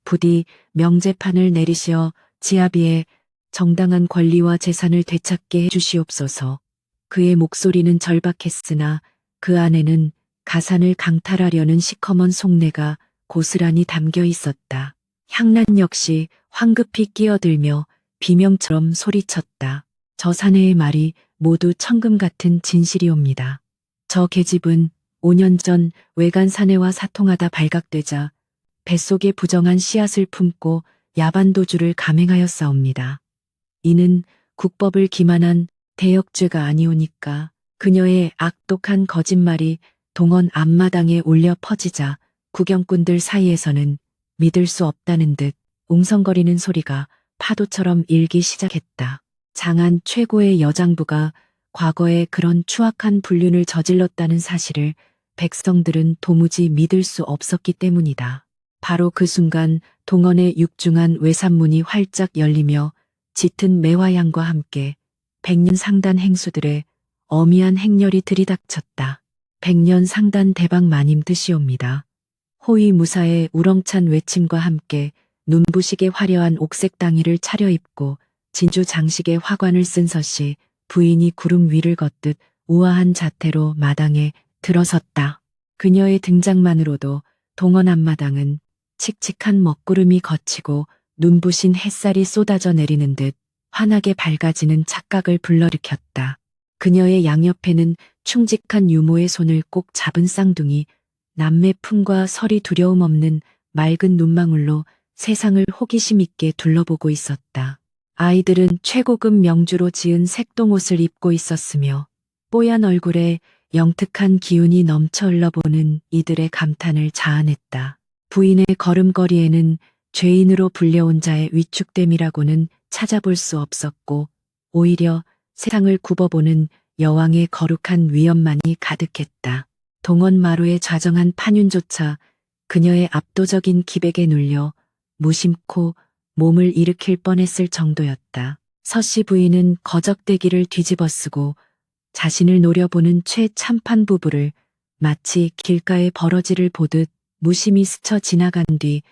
부디 명제판을 내리시어 지아비의 정당한 권리와 재산을 되찾게 해주시옵소서. 그의 목소리는 절박했으나 그 안에는 가산을 강탈하려는 시커먼 속내가 고스란히 담겨 있었다. 향란 역시 황급히 끼어들며 비명처럼 소리쳤다. 저 사내의 말이 모두 천금 같은 진실이옵니다. 저 계집은 5년 전 외간 사내와 사통하다 발각되자 뱃속에 부정한 씨앗을 품고 야반도주를 감행하였사옵니다. 이는 국법을 기만한 대역죄가 아니오니까 그녀의 악독한 거짓말이 동원 앞마당에 울려 퍼지자 구경꾼들 사이에서는 믿을 수 없다는 듯 웅성거리는 소리가 파도처럼 일기 시작했다. 장안 최고의 여장부가 과거에 그런 추악한 불륜을 저질렀다는 사실을 백성들은 도무지 믿을 수 없었기 때문이다. 바로 그 순간 동원의 육중한 외산문이 활짝 열리며 짙은 매화향과 함께 백년 상단 행수들의 어미한 행렬이 들이닥쳤다. 백년 상단 대방 마님 뜻이옵니다. 호위무사의 우렁찬 외침과 함께 눈부시게 화려한 옥색 당의를 차려입고 진주 장식의 화관을 쓴 서씨 부인이 구름 위를 걷듯 우아한 자태로 마당에 들어섰다. 그녀의 등장만으로도 동원 앞마당은 칙칙한 먹구름이 걷히고 눈부신 햇살이 쏟아져 내리는 듯 환하게 밝아지는 착각을 불러일으켰다. 그녀의 양옆에는 충직한 유모의 손을 꼭 잡은 쌍둥이, 남매 품과 설이 두려움 없는 맑은 눈망울로 세상을 호기심 있게 둘러보고 있었다. 아이들은 최고급 명주로 지은 색동옷을 입고 있었으며 뽀얀 얼굴에 영특한 기운이 넘쳐 흘러보는 이들의 감탄을 자아냈다. 부인의 걸음걸이에는 죄인으로 불려온 자의 위축됨이라고는 찾아볼 수 없었고 오히려 세상을 굽어보는 여왕의 거룩한 위엄만이 가득했다. 동원마루의 좌정한 판윤조차 그녀의 압도적인 기백에 눌려 무심코 몸을 일으킬 뻔했을 정도였다. 서씨 부인은 거적대기를 뒤집어쓰고 자신을 노려보는 최참판 부부를 마치 길가의 버러지를 보듯 무심히 스쳐 지나간 뒤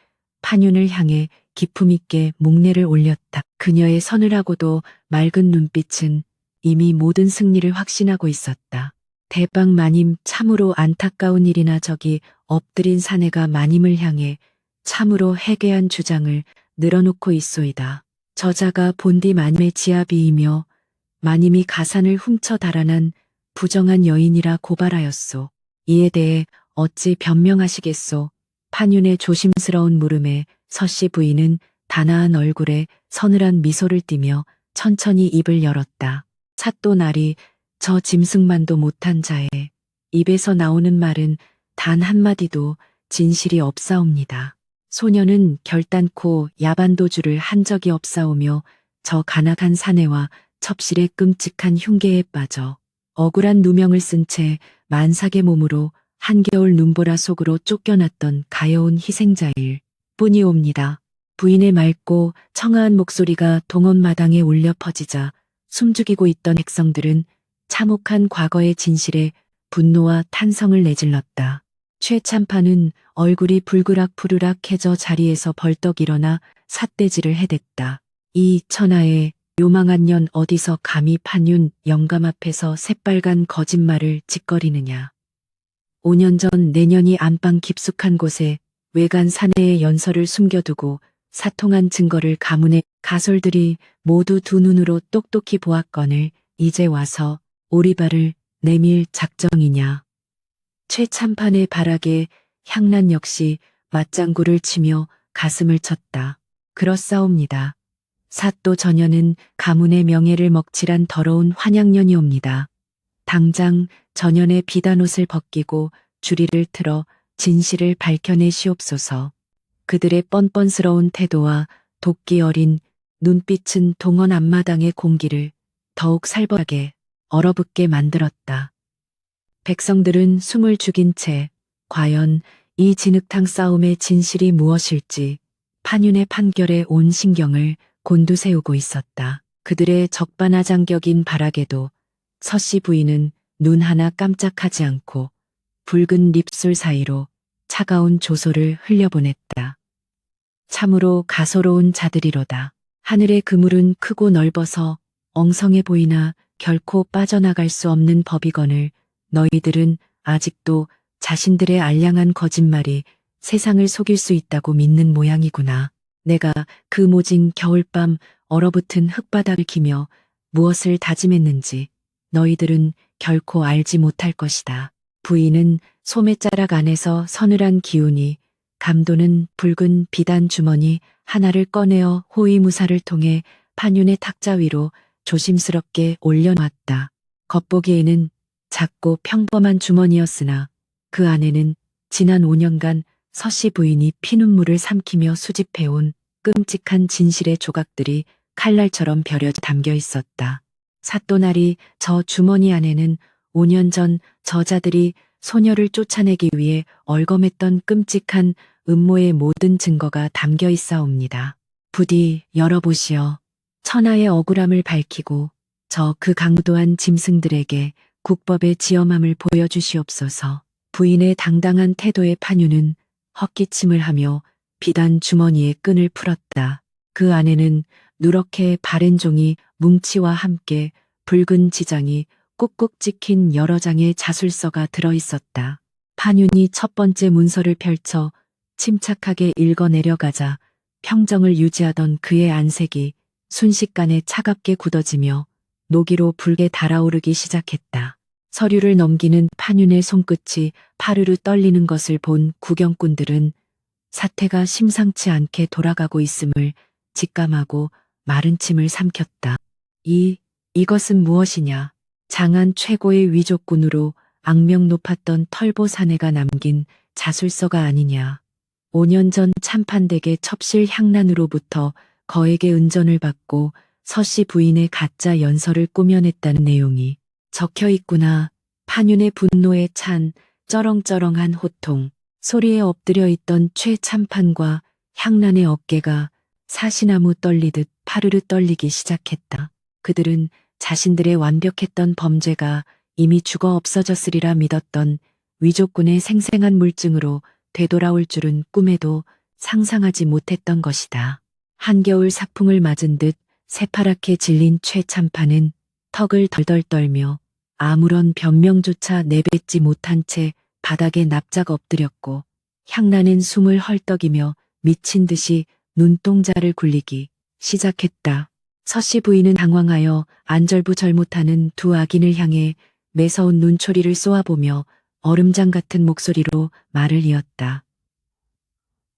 판윤을 향해 기품 있게 목례를 올렸다. 그녀의 서늘하고도 맑은 눈빛은 이미 모든 승리를 확신하고 있었다. 대방 마님 참으로 안타까운 일이나 저기 엎드린 사내가 마님을 향해 참으로 해괴한 주장을 늘어놓고 있소이다. 저자가 본디 마님의 지아비이며 마님이 가산을 훔쳐 달아난 부정한 여인이라 고발하였소. 이에 대해 어찌 변명하시겠소. 판윤의 조심스러운 물음에 서씨 부인은 단아한 얼굴에 서늘한 미소를 띠며 천천히 입을 열었다. 사또날이 저 짐승만도 못한 자의 입에서 나오는 말은 단 한마디도 진실이 없사옵니다. 소녀는 결단코 야반도주를 한 적이 없사오며 저 간악한 사내와 첩실의 끔찍한 흉계에 빠져 억울한 누명을 쓴 채 만삭의 몸으로 한겨울 눈보라 속으로 쫓겨났던 가여운 희생자일 뿐이옵니다. 부인의 맑고 청아한 목소리가 동원마당에 울려 퍼지자 숨죽이고 있던 백성들은 참혹한 과거의 진실에 분노와 탄성을 내질렀다. 최참판은 얼굴이 불그락푸르락해져 자리에서 벌떡 일어나 삿대질을 해댔다. 이 천하의 요망한 년 어디서 감히 판윤 영감 앞에서 새빨간 거짓말을 짓거리느냐. 5년 전 내년이 안방 깊숙한 곳에 외간 사내의 연설을 숨겨두고 사통한 증거를 가문의 가솔들이 모두 두 눈으로 똑똑히 보았거늘 이제 와서 오리발을 내밀 작정이냐. 최참판의 발악에 향란 역시 맞장구를 치며 가슴을 쳤다. 그렇사옵니다. 사또 전혀는 가문의 명예를 먹칠한 더러운 환양년이옵니다. 당장 전현의 비단옷을 벗기고 주리를 틀어 진실을 밝혀내시옵소서. 그들의 뻔뻔스러운 태도와 도끼 어린 눈빛은 동원 앞마당의 공기를 더욱 살벌하게 얼어붙게 만들었다. 백성들은 숨을 죽인 채 과연 이 진흙탕 싸움의 진실이 무엇일지 판윤의 판결에 온 신경을 곤두세우고 있었다. 그들의 적반하장격인 발악에도 서씨 부인은 눈 하나 깜짝하지 않고 붉은 립술 사이로 차가운 조소를 흘려보냈다. 참으로 가소로운 자들이로다. 하늘의 그물은 크고 넓어서 엉성해 보이나 결코 빠져나갈 수 없는 법이거늘 너희들은 아직도 자신들의 알량한 거짓말이 세상을 속일 수 있다고 믿는 모양이구나. 내가 그 모진 겨울밤 얼어붙은 흙바닥을 기며 무엇을 다짐했는지 너희들은 결코 알지 못할 것이다. 부인은 소매자락 안에서 서늘한 기운이 감도는 붉은 비단 주머니 하나를 꺼내어 호위무사를 통해 판윤의 탁자 위로 조심스럽게 올려놨다. 겉보기에는 작고 평범한 주머니였으나 그 안에는 지난 5년간 서씨 부인이 피눈물을 삼키며 수집해온 끔찍한 진실의 조각들이 칼날처럼 벼려져 담겨 있었다. 사또날이 저 주머니 안에는 5년 전 저자들이 소녀를 쫓아내기 위해 얼검했던 끔찍한 음모의 모든 증거가 담겨 있사옵니다. 부디 열어보시어 천하의 억울함을 밝히고 저 그 강도한 짐승들에게 국법의 지엄함을 보여주시옵소서. 부인의 당당한 태도에 판윤은 헛기침을 하며 비단 주머니의 끈을 풀었다. 그 안에는 누렇게 바랜 종이 뭉치와 함께 붉은 지장이 꾹꾹 찍힌 여러 장의 자술서가 들어있었다. 판윤이 첫 번째 문서를 펼쳐 침착하게 읽어 내려가자 평정을 유지하던 그의 안색이 순식간에 차갑게 굳어지며 노기로 붉게 달아오르기 시작했다. 서류를 넘기는 판윤의 손끝이 파르르 떨리는 것을 본 구경꾼들은 사태가 심상치 않게 돌아가고 있음을 직감하고 마른 침을 삼켰다. 이것은 무엇이냐? 장안 최고의 위족군으로 악명 높았던 털보 사내가 남긴 자술서가 아니냐. 5년 전 참판댁의 첩실 향란으로부터 거액의 은전을 받고 서씨 부인의 가짜 연설을 꾸며냈다는 내용이 적혀 있구나. 판윤의 분노에 찬 쩌렁쩌렁한 호통, 소리에 엎드려 있던 최 참판과 향란의 어깨가 사시나무 떨리듯 파르르 떨리기 시작했다. 그들은 자신들의 완벽했던 범죄가 이미 죽어 없어졌으리라 믿었던 위족군의 생생한 물증으로 되돌아올 줄은 꿈에도 상상하지 못했던 것이다. 한겨울 사풍을 맞은 듯 새파랗게 질린 최 참판은 턱을 덜덜 떨며 아무런 변명조차 내뱉지 못한 채 바닥에 납작 엎드렸고 향란은 숨을 헐떡이며 미친 듯이 눈동자를 굴리기 시작했다. 서씨 부인은 당황하여 안절부절 못하는 두 악인을 향해 매서운 눈초리를 쏘아보며 얼음장 같은 목소리로 말을 이었다.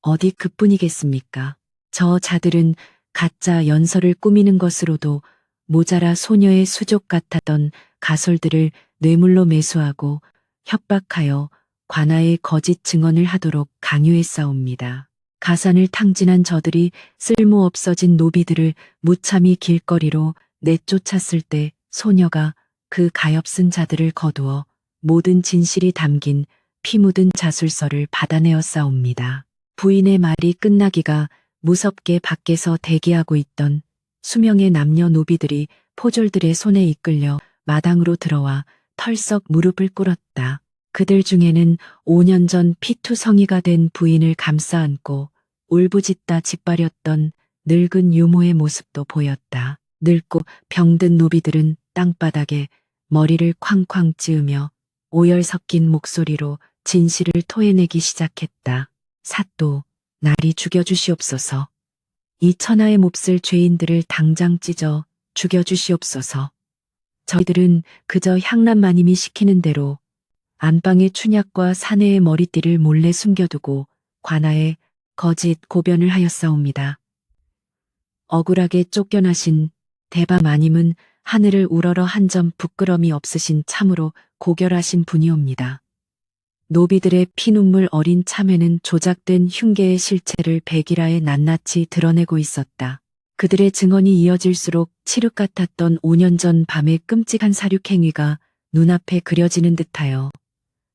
어디 그뿐이겠습니까? 저 자들은 가짜 연설을 꾸미는 것으로도 모자라 소녀의 수족 같았던 가솔들을 뇌물로 매수하고 협박하여 관아의 거짓 증언을 하도록 강요했사옵니다. 가산을 탕진한 저들이 쓸모없어진 노비들을 무참히 길거리로 내쫓았을 때 소녀가 그 가엾은 자들을 거두어 모든 진실이 담긴 피 묻은 자술서를 받아내었사옵니다. 부인의 말이 끝나기가 무섭게 밖에서 대기하고 있던 수명의 남녀 노비들이 포졸들의 손에 이끌려 마당으로 들어와 털썩 무릎을 꿇었다. 그들 중에는 5년 전 피투성이가 된 부인을 감싸 안고 울부짖다 짓밟렸던 늙은 유모의 모습도 보였다. 늙고 병든 노비들은 땅바닥에 머리를 쾅쾅 찌으며 오열 섞인 목소리로 진실을 토해내기 시작했다. 사또, 날이 죽여주시옵소서. 이 천하의 몹쓸 죄인들을 당장 찢어 죽여주시옵소서. 저희들은 그저 향란마님이 시키는 대로 안방의 춘약과 사내의 머리띠를 몰래 숨겨두고 관아에 거짓 고변을 하였사옵니다. 억울하게 쫓겨나신 대바마님은 하늘을 우러러 한 점 부끄럼이 없으신 참으로 고결하신 분이옵니다. 노비들의 피눈물 어린 참회는 조작된 흉계의 실체를 백일하에 낱낱이 드러내고 있었다. 그들의 증언이 이어질수록 칠흑 같았던 5년 전 밤의 끔찍한 사륙행위가 눈앞에 그려지는 듯하여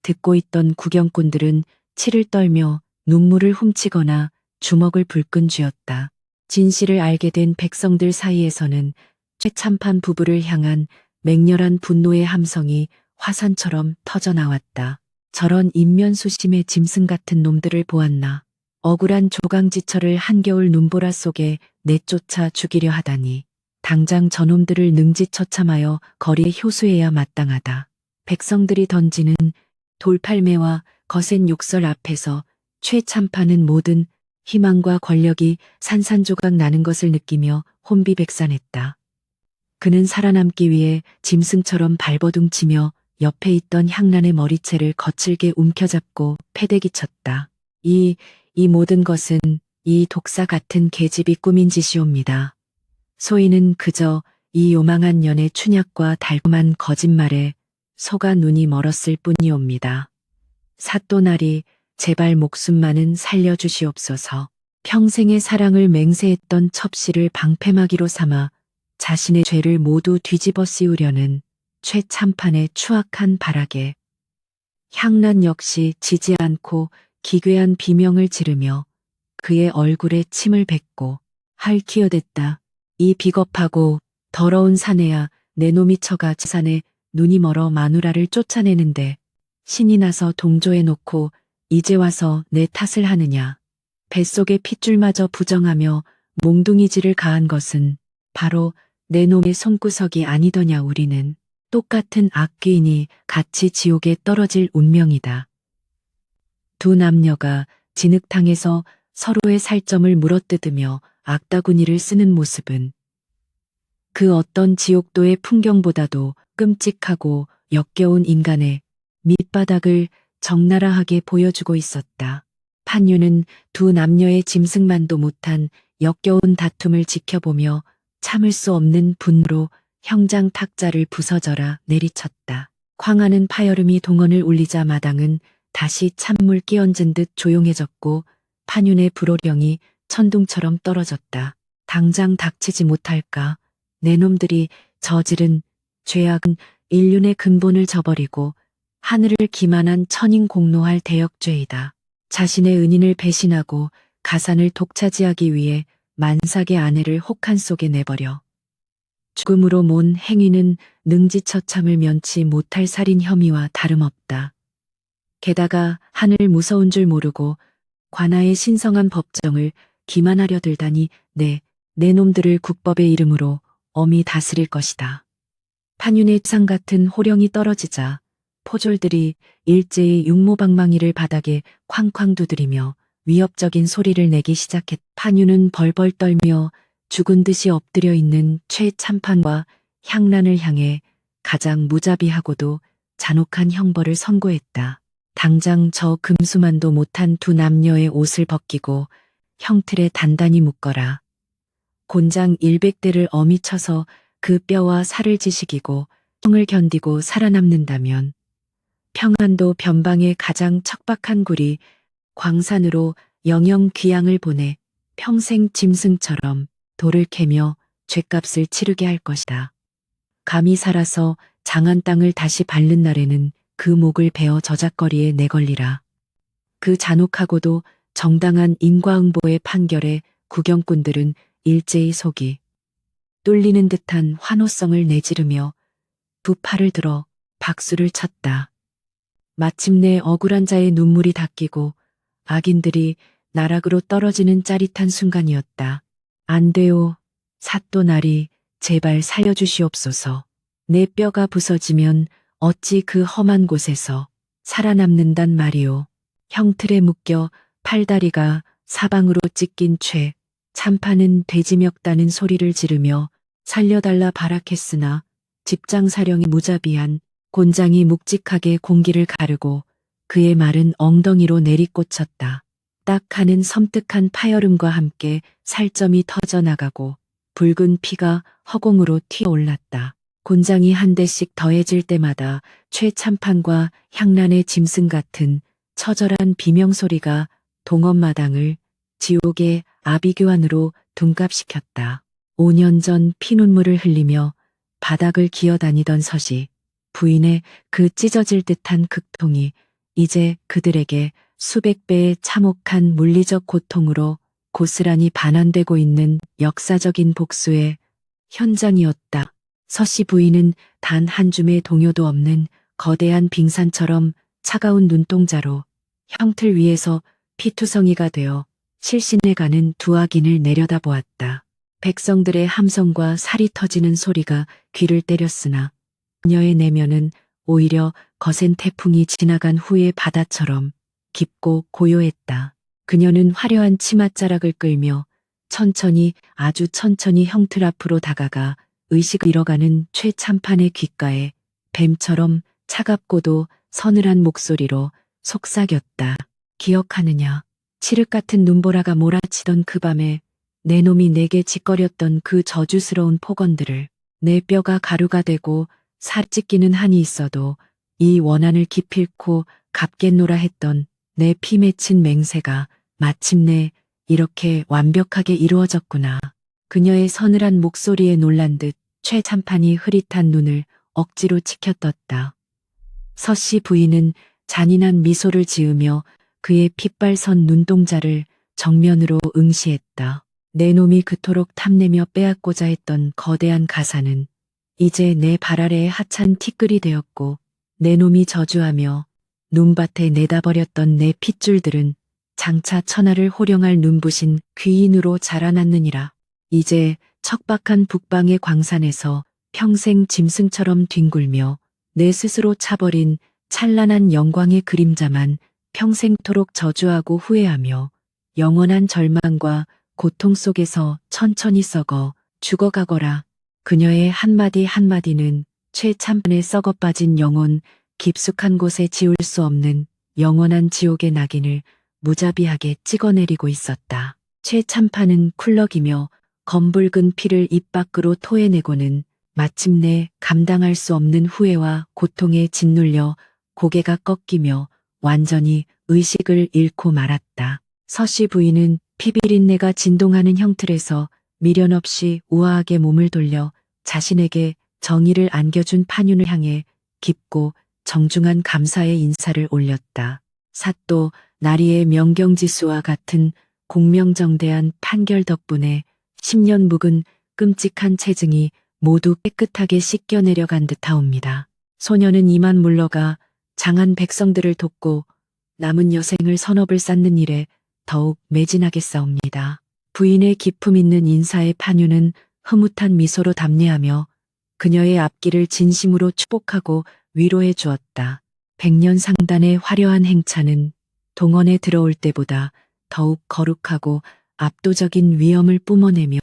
듣고 있던 구경꾼들은 치를 떨며 눈물을 훔치거나 주먹을 불끈 쥐었다. 진실을 알게 된 백성들 사이에서는 최참판 부부를 향한 맹렬한 분노의 함성이 화산처럼 터져나왔다. 저런 인면수심의 짐승 같은 놈들을 보았나. 억울한 조강지처를 한겨울 눈보라 속에 내쫓아 죽이려 하다니. 당장 저놈들을 능지처참하여 거리에 효수해야 마땅하다. 백성들이 던지는 돌팔매와 거센 욕설 앞에서 최참판은 모든 희망과 권력이 산산조각 나는 것을 느끼며 혼비백산했다. 그는 살아남기 위해 짐승처럼 발버둥치며 옆에 있던 향란의 머리채를 거칠게 움켜잡고 패대기 쳤다. 이 모든 것은 이 독사 같은 계집이 꾸민 짓이옵니다. 소인은 그저 이 요망한 년의 춘약과 달콤한 거짓말에 속아 눈이 멀었을 뿐이옵니다. 사또나리 제발 목숨만은 살려주시옵소서. 평생의 사랑을 맹세했던 첩씨를 방패막이로 삼아 자신의 죄를 모두 뒤집어 씌우려는 최참판의 추악한 발악에 향란 역시 지지 않고 기괴한 비명을 지르며 그의 얼굴에 침을 뱉고 할퀴어댔다. 이 비겁하고 더러운 사내야, 내 놈이 처가 지산에 눈이 멀어 마누라를 쫓아내는데 신이 나서 동조해놓고 이제 와서 내 탓을 하느냐. 뱃속의 핏줄마저 부정하며 몽둥이질을 가한 것은 바로 내 놈의 손구석이 아니더냐. 우리는 똑같은 악귀인이 같이 지옥에 떨어질 운명이다. 두 남녀가 진흙탕에서 서로의 살점을 물어뜯으며 악다구니를 쓰는 모습은 그 어떤 지옥도의 풍경보다도 끔찍하고 역겨운 인간의 밑바닥을 적나라하게 보여주고 있었다. 판유는 두 남녀의 짐승만도 못한 역겨운 다툼을 지켜보며 참을 수 없는 분노로 형장 탁자를 부서져라 내리쳤다. 광하는 파여름이 동원을 울리자 마당은 다시 찬물 끼얹은 듯 조용해졌고 판윤의 불호령이 천둥처럼 떨어졌다. 당장 닥치지 못할까. 내 놈들이 저지른 죄악은 인륜의 근본을 저버리고 하늘을 기만한 천인공노할 대역죄이다. 자신의 은인을 배신하고 가산을 독차지하기 위해 만삭의 아내를 혹한 속에 내버려 죽음으로 몬 행위는 능지처참을 면치 못할 살인 혐의와 다름없다. 게다가 하늘 무서운 줄 모르고 관아의 신성한 법정을 기만하려 들다니 내 놈들을 국법의 이름으로 엄히 다스릴 것이다. 판윤의 상 같은 호령이 떨어지자 포졸들이 일제히 육모방망이를 바닥에 쾅쾅 두드리며 위협적인 소리를 내기 시작했다. 판윤은 벌벌 떨며 죽은 듯이 엎드려 있는 최참판과 향란을 향해 가장 무자비하고도 잔혹한 형벌을 선고했다. 당장 저 금수만도 못한 두 남녀의 옷을 벗기고 형틀에 단단히 묶어라. 곤장 100대를 어미 쳐서 그 뼈와 살을 지식이고 형을 견디고 살아남는다면 평안도 변방의 가장 척박한 굴이 광산으로 영영 귀양을 보내 평생 짐승처럼 돌을 캐며 죗값을 치르게 할 것이다. 감히 살아서 장한 땅을 다시 밟는 날에는 그 목을 베어 저작거리에 내걸리라. 그 잔혹하고도 정당한 인과응보의 판결에 구경꾼들은 일제히 속이 뚫리는 듯한 환호성을 내지르며 두 팔을 들어 박수를 쳤다. 마침내 억울한 자의 눈물이 닦이고 악인들이 나락으로 떨어지는 짜릿한 순간이었다. 안 돼요. 사또나리 제발 살려주시옵소서. 내 뼈가 부서지면 어찌 그 험한 곳에서 살아남는단 말이오. 형틀에 묶여 팔다리가 사방으로 찢긴 채 참판은 돼지 멱다는 소리를 지르며 살려달라 발악했으나 집장사령이 무자비한 곤장이 묵직하게 공기를 가르고 그의 마른 엉덩이로 내리꽂혔다. 딱 하는 섬뜩한 파열음과 함께 살점이 터져나가고 붉은 피가 허공으로 튀어올랐다. 곤장이 한 대씩 더해질 때마다 최참판과 향란의 짐승 같은 처절한 비명소리가 동업마당을 지옥의 아비규환으로 둔갑시켰다. 5년 전 피눈물을 흘리며 바닥을 기어다니던 서시 부인의 그 찢어질 듯한 극통이 이제 그들에게 수백 배의 참혹한 물리적 고통으로 고스란히 반환되고 있는 역사적인 복수의 현장이었다. 서씨 부인은 단 한 줌의 동요도 없는 거대한 빙산처럼 차가운 눈동자로 형틀 위에서 피투성이가 되어 실신해가는 두 악인을 내려다보았다. 백성들의 함성과 살이 터지는 소리가 귀를 때렸으나 그녀의 내면은 오히려 거센 태풍이 지나간 후의 바다처럼 깊고 고요했다. 그녀는 화려한 치맛자락을 끌며 천천히 아주 천천히 형틀 앞으로 다가가 의식을 잃어가는 최참판의 귓가에 뱀처럼 차갑고도 서늘한 목소리로 속삭였다. 기억하느냐? 칠흑 같은 눈보라가 몰아치던 그 밤에 내 놈이 내게 짓거렸던 그 저주스러운 폭언들을 내 뼈가 가루가 되고 살 찢기는 한이 있어도 이 원한을 기필코 갚겠노라 했던 내 피 맺힌 맹세가 마침내 이렇게 완벽하게 이루어졌구나. 그녀의 서늘한 목소리에 놀란 듯 최참판이 흐릿한 눈을 억지로 치켜떴다. 서씨 부인은 잔인한 미소를 지으며 그의 핏발선 눈동자를 정면으로 응시했다. 내 놈이 그토록 탐내며 빼앗고자 했던 거대한 가사는 이제 내 발 아래에 하찮은 티끌이 되었고 내 놈이 저주하며 눈밭에 내다버렸던 내 핏줄들은 장차 천하를 호령할 눈부신 귀인으로 자라났느니라. 이제 척박한 북방의 광산에서 평생 짐승처럼 뒹굴며 내 스스로 차버린 찬란한 영광의 그림자만 평생토록 저주하고 후회하며 영원한 절망과 고통 속에서 천천히 썩어 죽어가거라. 그녀의 한마디 한마디는 최참판의 썩어빠진 영혼 깊숙한 곳에 지울 수 없는 영원한 지옥의 낙인을 무자비하게 찍어내리고 있었다. 최참판은 쿨럭이며 검붉은 피를 입 밖으로 토해내고는 마침내 감당할 수 없는 후회와 고통에 짓눌려 고개가 꺾이며 완전히 의식을 잃고 말았다. 서씨 부인은 피비린내가 진동하는 형틀에서 미련 없이 우아하게 몸을 돌려 자신에게 정의를 안겨준 판윤을 향해 깊고 정중한 감사의 인사를 올렸다. 사또 나리의 명경지수와 같은 공명정대한 판결 덕분에 10년 묵은 끔찍한 체증이 모두 깨끗하게 씻겨 내려간 듯하옵니다. 소녀는 이만 물러가 장한 백성들을 돕고 남은 여생을 선업을 쌓는 일에 더욱 매진하겠사옵니다. 부인의 기품 있는 인사에 판유는 흐뭇한 미소로 답례하며 그녀의 앞길을 진심으로 축복하고 위로해 주었다. 100년 상단의 화려한 행차는 동원에 들어올 때보다 더욱 거룩하고 압도적인 위엄을 뿜어내며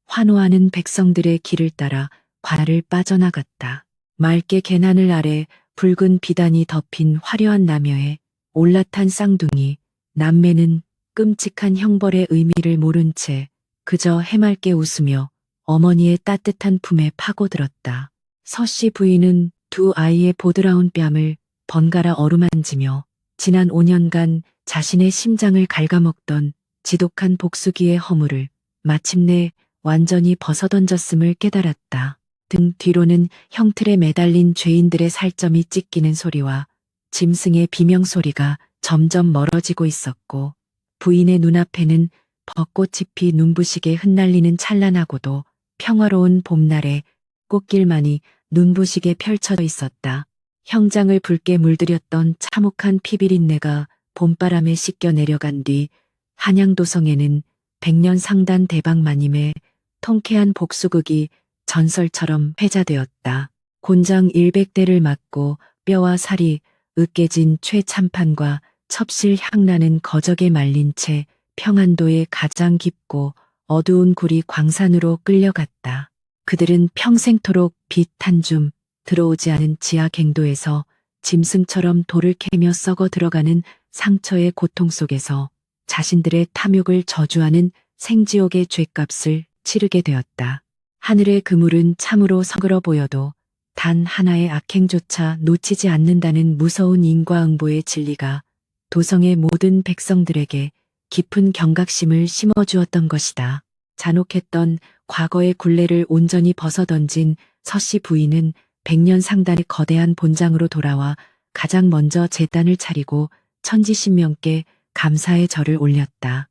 환호하는 백성들의 길을 따라 관을 빠져나갔다. 맑게 개나늘 아래 붉은 비단이 덮인 화려한 나며에 올라탄 쌍둥이 남매는 끔찍한 형벌의 의미를 모른 채 그저 해맑게 웃으며 어머니의 따뜻한 품에 파고들었다. 서씨 부인은 두 아이의 보드라운 뺨을 번갈아 어루만지며 지난 5년간 자신의 심장을 갉아먹던 지독한 복수기의 허물을 마침내 완전히 벗어던졌음을 깨달았다. 등 뒤로는 형틀에 매달린 죄인들의 살점이 찢기는 소리와 짐승의 비명소리가 점점 멀어지고 있었고 부인의 눈앞에는 벚꽃잎이 눈부시게 흩날리는 찬란하고도 평화로운 봄날의 꽃길만이 눈부시게 펼쳐져 있었다. 형장을 붉게 물들였던 참혹한 피비린내가 봄바람에 씻겨 내려간 뒤 한양도성에는 100년 상단 대박마님의 통쾌한 복수극이 전설처럼 회자되었다. 곤장 100대를 맞고 뼈와 살이 으깨진 최참판과 첩실 향나는 거적에 말린 채 평안도의 가장 깊고 어두운 굴이 광산으로 끌려갔다. 그들은 평생토록 빛 한 줌 들어오지 않은 지하 갱도에서 짐승처럼 돌을 캐며 썩어 들어가는 상처의 고통 속에서 자신들의 탐욕을 저주하는 생지옥의 죗값을 치르게 되었다. 하늘의 그물은 참으로 서글어 보여도 단 하나의 악행조차 놓치지 않는다는 무서운 인과응보의 진리가 도성의 모든 백성들에게 깊은 경각심을 심어주었던 것이다. 잔혹했던 과거의 굴레를 온전히 벗어던진 서씨 부인은 100년 상단의 거대한 본장으로 돌아와 가장 먼저 제단을 차리고 천지신명께 감사의 절을 올렸다.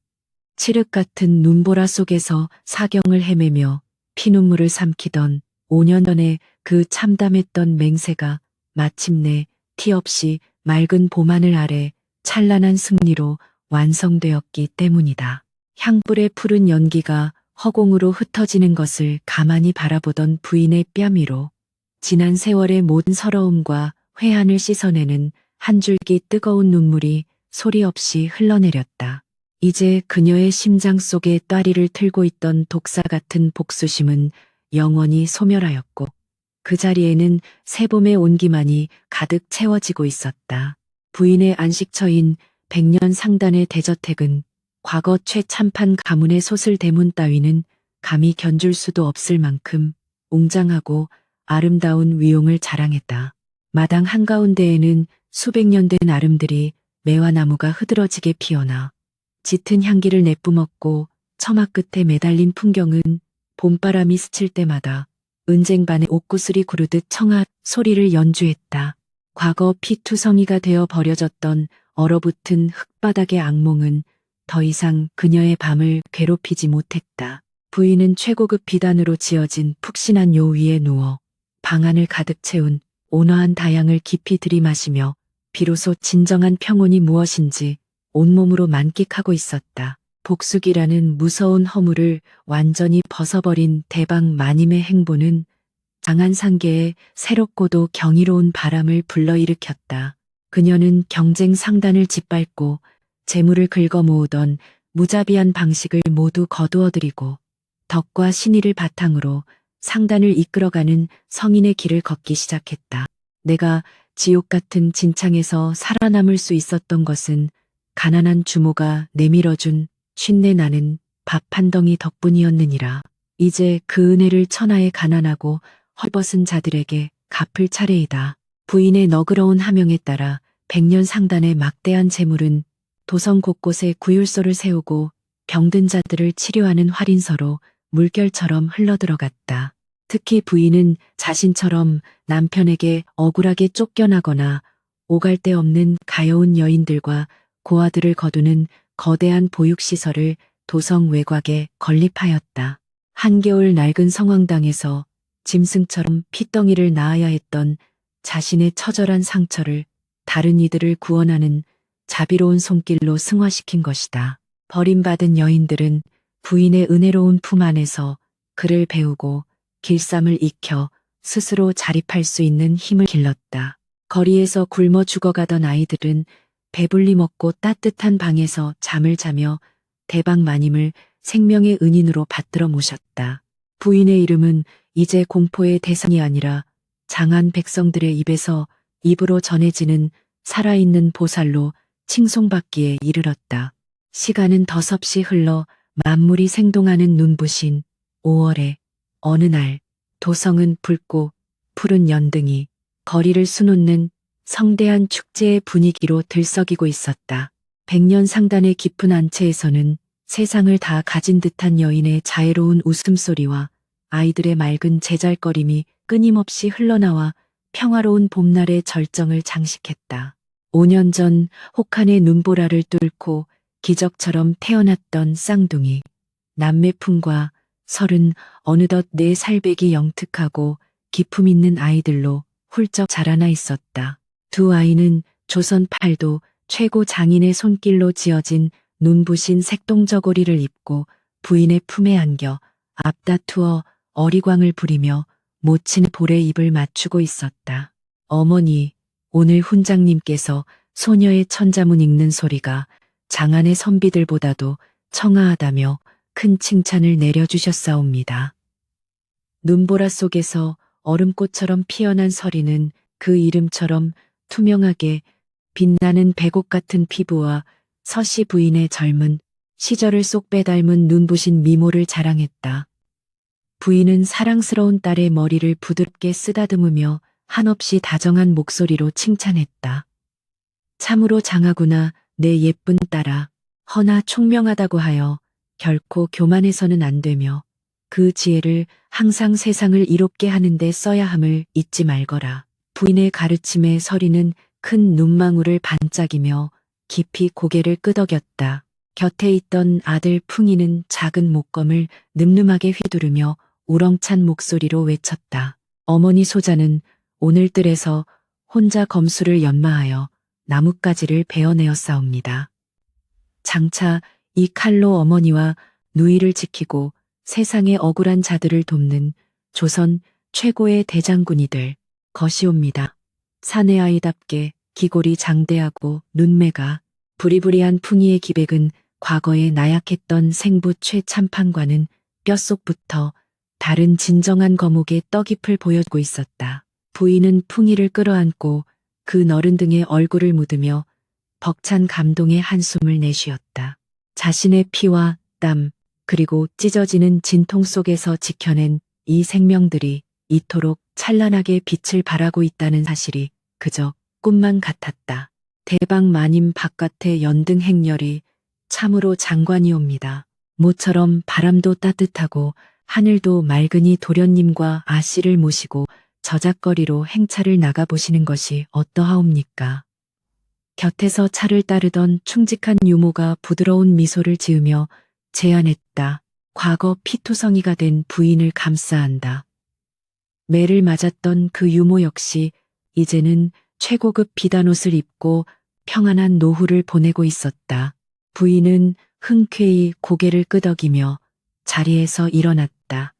칠흑 같은 눈보라 속에서 사경을 헤매며 피눈물을 삼키던 5년 전에 그 참담했던 맹세가 마침내 티 없이 맑은 봄하늘 아래 찬란한 승리로 완성되었기 때문이다. 향불의 푸른 연기가 허공으로 흩어지는 것을 가만히 바라보던 부인의 뺨 위로 지난 세월의 모든 서러움과 회한을 씻어내는 한 줄기 뜨거운 눈물이 소리 없이 흘러내렸다. 이제 그녀의 심장 속에 따리를 틀고 있던 독사 같은 복수심은 영원히 소멸하였고 그 자리에는 새봄의 온기만이 가득 채워지고 있었다. 부인의 안식처인 100년 상단의 대저택은 과거 최참판 가문의 소슬대문 따위는 감히 견줄 수도 없을 만큼 웅장하고 아름다운 위용을 자랑했다. 마당 한가운데에는 수백 년 된 아름들이 매화나무가 흐드러지게 피어나 짙은 향기를 내뿜었고 처마 끝에 매달린 풍경은 봄바람이 스칠 때마다 은쟁반의 옥구슬이 구르듯 청아 소리를 연주했다. 과거 피투성이가 되어 버려졌던 얼어붙은 흙바닥의 악몽은 더 이상 그녀의 밤을 괴롭히지 못했다. 부인은 최고급 비단으로 지어진 푹신한 요 위에 누워 방안을 가득 채운 온화한 다양을 깊이 들이마시며 비로소 진정한 평온이 무엇인지 온몸으로 만끽하고 있었다. 복숙이라는 무서운 허물을 완전히 벗어버린 대박 마님의 행보는 장한 상계에 새롭고도 경이로운 바람을 불러일으켰다. 그녀는 경쟁 상단을 짓밟고 재물을 긁어 모으던 무자비한 방식을 모두 거두어들이고 덕과 신의를 바탕으로 상단을 이끌어가는 성인의 길을 걷기 시작했다. 내가 지옥 같은 진창에서 살아남을 수 있었던 것은 가난한 주모가 내밀어준 쉰내 나는 밥 한 덩이 덕분이었느니라. 이제 그 은혜를 천하의 가난하고 헐벗은 자들에게 갚을 차례이다. 부인의 너그러운 하명에 따라 100년 상단의 막대한 재물은 도성 곳곳에 구율소를 세우고 병든 자들을 치료하는 활인서로 물결처럼 흘러들어갔다. 특히 부인은 자신처럼 남편에게 억울하게 쫓겨나거나 오갈 데 없는 가여운 여인들과 고아들을 거두는 거대한 보육시설을 도성 외곽에 건립하였다. 한겨울 낡은 성황당에서 짐승처럼 핏덩이를 낳아야 했던 자신의 처절한 상처를 다른 이들을 구원하는 자비로운 손길로 승화시킨 것이다. 버림받은 여인들은 부인의 은혜로운 품 안에서 글을 배우고 길쌈을 익혀 스스로 자립할 수 있는 힘을 길렀다. 거리에서 굶어 죽어가던 아이들은 배불리 먹고 따뜻한 방에서 잠을 자며 대박 마님을 생명의 은인으로 받들어 모셨다. 부인의 이름은 이제 공포의 대상이 아니라 장한 백성들의 입에서 입으로 전해지는 살아있는 보살로 칭송받기에 이르렀다. 시간은 더섭이 흘러 만물이 생동하는 눈부신 5월에 어느 날 도성은 붉고 푸른 연등이 거리를 수놓는 성대한 축제의 분위기로 들썩이고 있었다. 100년 상단의 깊은 안채에서는 세상을 다 가진 듯한 여인의 자애로운 웃음소리와 아이들의 맑은 제잘거림이 끊임없이 흘러나와 평화로운 봄날의 절정을 장식했다. 5년 전 혹한의 눈보라를 뚫고 기적처럼 태어났던 쌍둥이 남매품과 설은 어느덧 4살배기 영특하고 기품 있는 아이들로 훌쩍 자라나 있었다. 두 아이는 조선 팔도 최고 장인의 손길로 지어진 눈부신 색동저고리를 입고 부인의 품에 안겨 앞다투어 어리광을 부리며 모친 볼에 입을 맞추고 있었다. 어머니, 오늘 훈장님께서 소녀의 천자문 읽는 소리가 장안의 선비들보다도 청아하다며 큰 칭찬을 내려주셨사옵니다. 눈보라 속에서 얼음꽃처럼 피어난 서리는 그 이름처럼 투명하게 빛나는 백옥 같은 피부와 서씨 부인의 젊은 시절을 쏙 빼닮은 눈부신 미모를 자랑했다. 부인은 사랑스러운 딸의 머리를 부드럽게 쓰다듬으며 한없이 다정한 목소리로 칭찬했다. 참으로 장하구나, 내 예쁜 딸아. 허나 총명하다고 하여 결코 교만해서는 안 되며 그 지혜를 항상 세상을 이롭게 하는 데 써야 함을 잊지 말거라. 부인의 가르침에 서리는 큰 눈망울을 반짝이며 깊이 고개를 끄덕였다. 곁에 있던 아들 풍이는 작은 목검을 늠름하게 휘두르며 우렁찬 목소리로 외쳤다. 어머니 소자는 오늘들에서 혼자 검수를 연마하여 나뭇가지를 베어내었사옵니다. 장차 이 칼로 어머니와 누이를 지키고 세상의 억울한 자들을 돕는 조선 최고의 대장군이 될 것이옵니다. 사내 아이답게 기골이 장대하고 눈매가 부리부리한 풍이의 기백은 과거에 나약했던 생부 최참판과는 뼛속부터 다른 진정한 거목의 떡잎을 보여주고 있었다. 부인은 풍이를 끌어안고 그 너른 등에 얼굴을 묻으며 벅찬 감동의 한숨을 내쉬었다. 자신의 피와 땀 그리고 찢어지는 진통 속에서 지켜낸 이 생명들이 이토록 찬란하게 빛을 발하고 있다는 사실이 그저 꿈만 같았다. 대방 마님 바깥의 연등 행렬이 참으로 장관이옵니다. 모처럼 바람도 따뜻하고 하늘도 맑으니 도련님과 아씨를 모시고 저작거리로 행차를 나가보시는 것이 어떠하옵니까? 곁에서 차를 따르던 충직한 유모가 부드러운 미소를 지으며 제안했다. 과거 피투성이가 된 부인을 감싸한다. 매를 맞았던 그 유모 역시 이제는 최고급 비단옷을 입고 평안한 노후를 보내고 있었다. 부인은 흔쾌히 고개를 끄덕이며 자리에서 일어났다.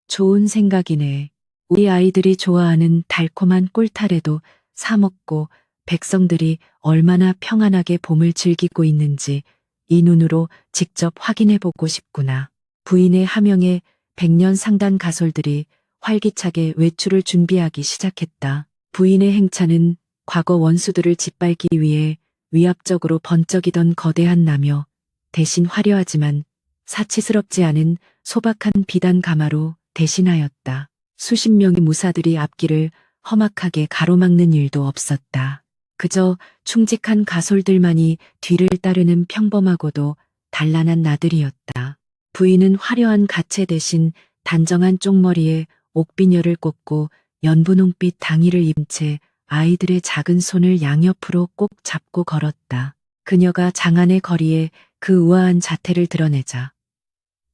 좋은 생각이네. 우리 아이들이 좋아하는 달콤한 꿀타래도 사 먹고 백성들이 얼마나 평안하게 봄을 즐기고 있는지 이 눈으로 직접 확인해 보고 싶구나. 부인의 하명에 백년 상단 가솔들이 활기차게 외출을 준비하기 시작했다. 부인의 행차는 과거 원수들을 짓밟기 위해 위압적으로 번쩍이던 거대한 나며 대신 화려하지만 사치스럽지 않은 소박한 비단 가마로 대신하였다. 수십 명의 무사들이 앞길을 험악하게 가로막는 일도 없었다. 그저 충직한 가솔들만이 뒤를 따르는 평범하고도 단란한 나들이였다. 부인은 화려한 가채 대신 단정한 쪽머리에 옥비녀를 꽂고 연분홍빛 당의를 입은 채 아이들의 작은 손을 양옆으로 꼭 잡고 걸었다. 그녀가 장안의 거리에 그 우아한 자태를 드러내자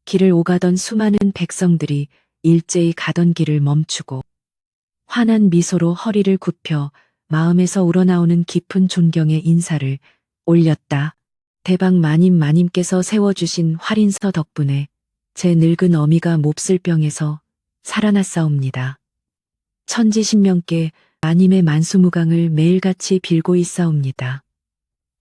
길을 오가던 수많은 백성들이 일제히 가던 길을 멈추고 환한 미소로 허리를 굽혀 마음에서 우러나오는 깊은 존경의 인사를 올렸다. 대방 마님께서 세워주신 활인서 덕분에 제 늙은 어미가 몹쓸 병에서 살아났사옵니다. 천지신명께 마님의 만수무강을 매일같이 빌고 있사옵니다.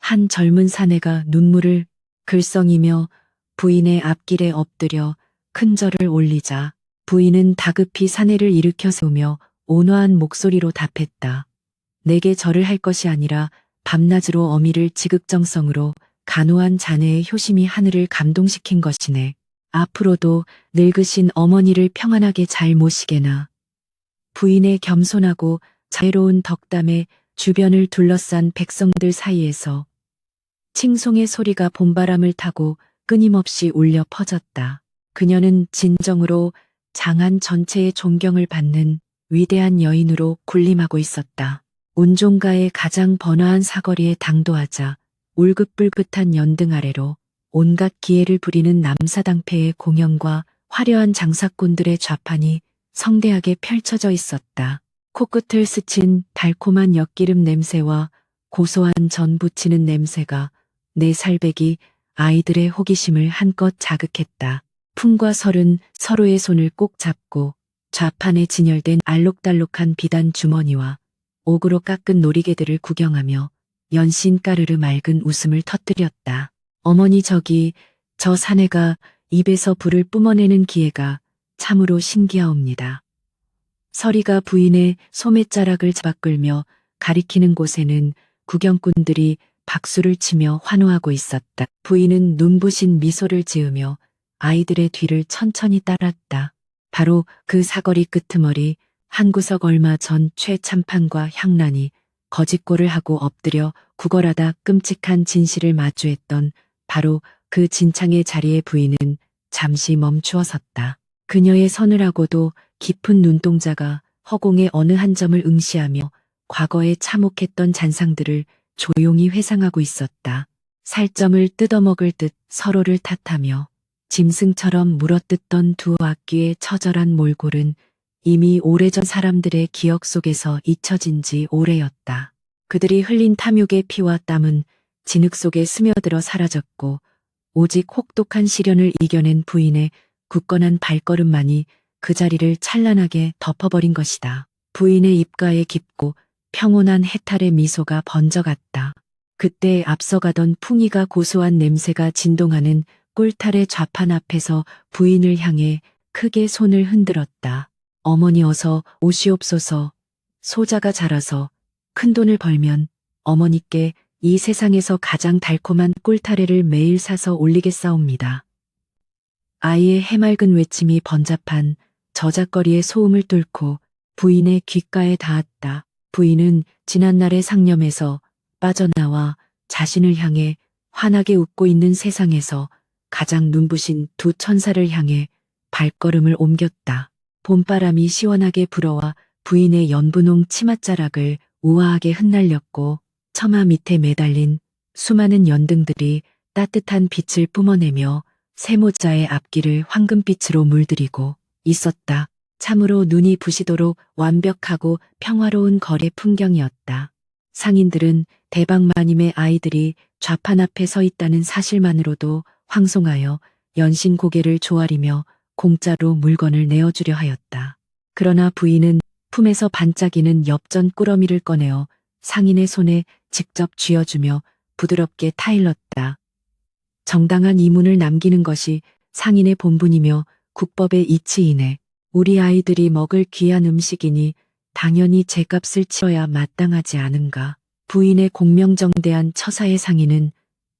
한 젊은 사내가 눈물을 글썽이며 부인의 앞길에 엎드려 큰 절을 올리자 부인은 다급히 사내를 일으켜 세우며 온화한 목소리로 답했다. 내게 절을 할 것이 아니라 밤낮으로 어미를 지극정성으로 간호한 자네의 효심이 하늘을 감동시킨 것이네. 앞으로도 늙으신 어머니를 평안하게 잘 모시게나. 부인의 겸손하고 자애로운 덕담에 주변을 둘러싼 백성들 사이에서 칭송의 소리가 봄바람을 타고 끊임없이 울려 퍼졌다. 그녀는 진정으로 장안 전체의 존경을 받는 위대한 여인으로 군림하고 있었다. 온종가의 가장 번화한 사거리에 당도하자 울긋불긋한 연등 아래로 온갖 기회를 부리는 남사당패의 공연과 화려한 장사꾼들의 좌판이 성대하게 펼쳐져 있었다. 코끝을 스친 달콤한 엿기름 냄새와 고소한 전 부치는 냄새가 내 살백이 아이들의 호기심을 한껏 자극했다. 풍과 설은 서로의 손을 꼭 잡고 좌판에 진열된 알록달록한 비단 주머니와 옥으로 깎은 놀이개들을 구경하며 연신 까르르 맑은 웃음을 터뜨렸다. 어머니 저기 저 사내가 입에서 불을 뿜어내는 기회가 참으로 신기하옵니다. 서리가 부인의 소매자락을 잡아 끌며 가리키는 곳에는 구경꾼들이 박수를 치며 환호하고 있었다. 부인은 눈부신 미소를 지으며 아이들의 뒤를 천천히 따랐다. 바로 그 사거리 끄트머리 한 구석 얼마 전 최참판과 향란이 거짓골을 하고 엎드려 구걸하다 끔찍한 진실을 마주했던 바로 그 진창의 자리에 부인은 잠시 멈추어 섰다. 그녀의 서늘하고도 깊은 눈동자가 허공의 어느 한 점을 응시하며 과거에 참혹했던 잔상들을 조용히 회상하고 있었다. 살점을 뜯어먹을 듯 서로를 탓하며 짐승처럼 물어뜯던 두 악귀의 처절한 몰골은 이미 오래전 사람들의 기억 속에서 잊혀진 지 오래였다. 그들이 흘린 탐욕의 피와 땀은 진흙 속에 스며들어 사라졌고 오직 혹독한 시련을 이겨낸 부인의 굳건한 발걸음만이 그 자리를 찬란하게 덮어버린 것이다. 부인의 입가에 깊고 평온한 해탈의 미소가 번져갔다. 그때 앞서가던 풍이가 고소한 냄새가 진동하는 꿀탈의 좌판 앞에서 부인을 향해 크게 손을 흔들었다. 어머니 어서 오시옵소서. 소자가 자라서 큰돈을 벌면 어머니께 이 세상에서 가장 달콤한 꿀타래를 매일 사서 올리겠사옵니다. 아이의 해맑은 외침이 번잡한 저작거리의 소음을 뚫고 부인의 귓가에 닿았다. 부인은 지난날의 상념에서 빠져나와 자신을 향해 환하게 웃고 있는 세상에서 가장 눈부신 두 천사를 향해 발걸음을 옮겼다. 봄바람이 시원하게 불어와 부인의 연분홍 치맛자락을 우아하게 흩날렸고 처마 밑에 매달린 수많은 연등들이 따뜻한 빛을 뿜어내며 세모자의 앞길을 황금빛으로 물들이고 있었다. 참으로 눈이 부시도록 완벽하고 평화로운 거래 풍경이었다. 상인들은 대방마님의 아이들이 좌판 앞에 서 있다는 사실만으로도 황송하여 연신 고개를 조아리며 공짜로 물건을 내어주려 하였다. 그러나 부인은 품에서 반짝이는 엽전 꾸러미를 꺼내어 상인의 손에 직접 쥐어주며 부드럽게 타일렀다. 정당한 이문을 남기는 것이 상인의 본분이며 국법의 이치이네. 우리 아이들이 먹을 귀한 음식이니 당연히 제값을 치러야 마땅하지 않은가. 부인의 공명정대한 처사의 상인은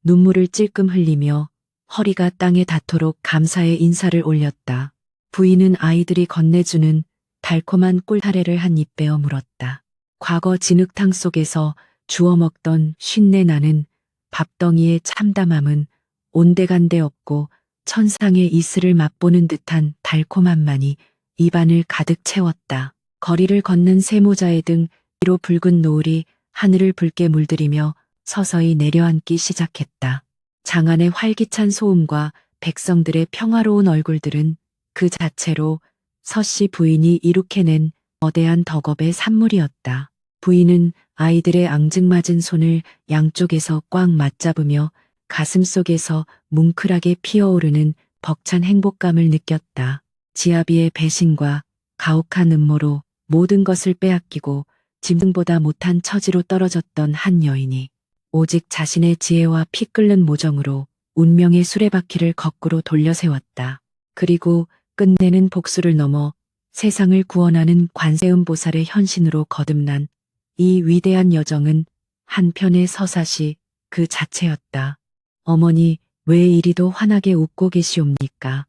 눈물을 찔끔 흘리며 허리가 땅에 닿도록 감사의 인사를 올렸다. 부인은 아이들이 건네주는 달콤한 꿀타래를 한 입 베어 물었다. 과거 진흙탕 속에서 주워 먹던 쉰내 나는 밥덩이의 참담함은 온데간데 없고 천상의 이슬을 맛보는 듯한 달콤함만이 입안을 가득 채웠다. 거리를 걷는 세모자의 등 위로 붉은 노을이 하늘을 붉게 물들이며 서서히 내려앉기 시작했다. 장안의 활기찬 소음과 백성들의 평화로운 얼굴들은 그 자체로 서씨 부인이 이룩해낸 거대한 덕업의 산물이었다. 부인은 아이들의 앙증맞은 손을 양쪽에서 꽉 맞잡으며 가슴속에서 뭉클하게 피어오르는 벅찬 행복감을 느꼈다. 지아비의 배신과 가혹한 음모로 모든 것을 빼앗기고 짐승보다 못한 처지로 떨어졌던 한 여인이 오직 자신의 지혜와 피 끓는 모정으로 운명의 수레바퀴를 거꾸로 돌려 세웠다. 그리고 끝내는 복수를 넘어 세상을 구원하는 관세음보살의 현신으로 거듭난 이 위대한 여정은 한편의 서사시 그 자체였다. 어머니, 왜 이리도 환하게 웃고 계시옵니까?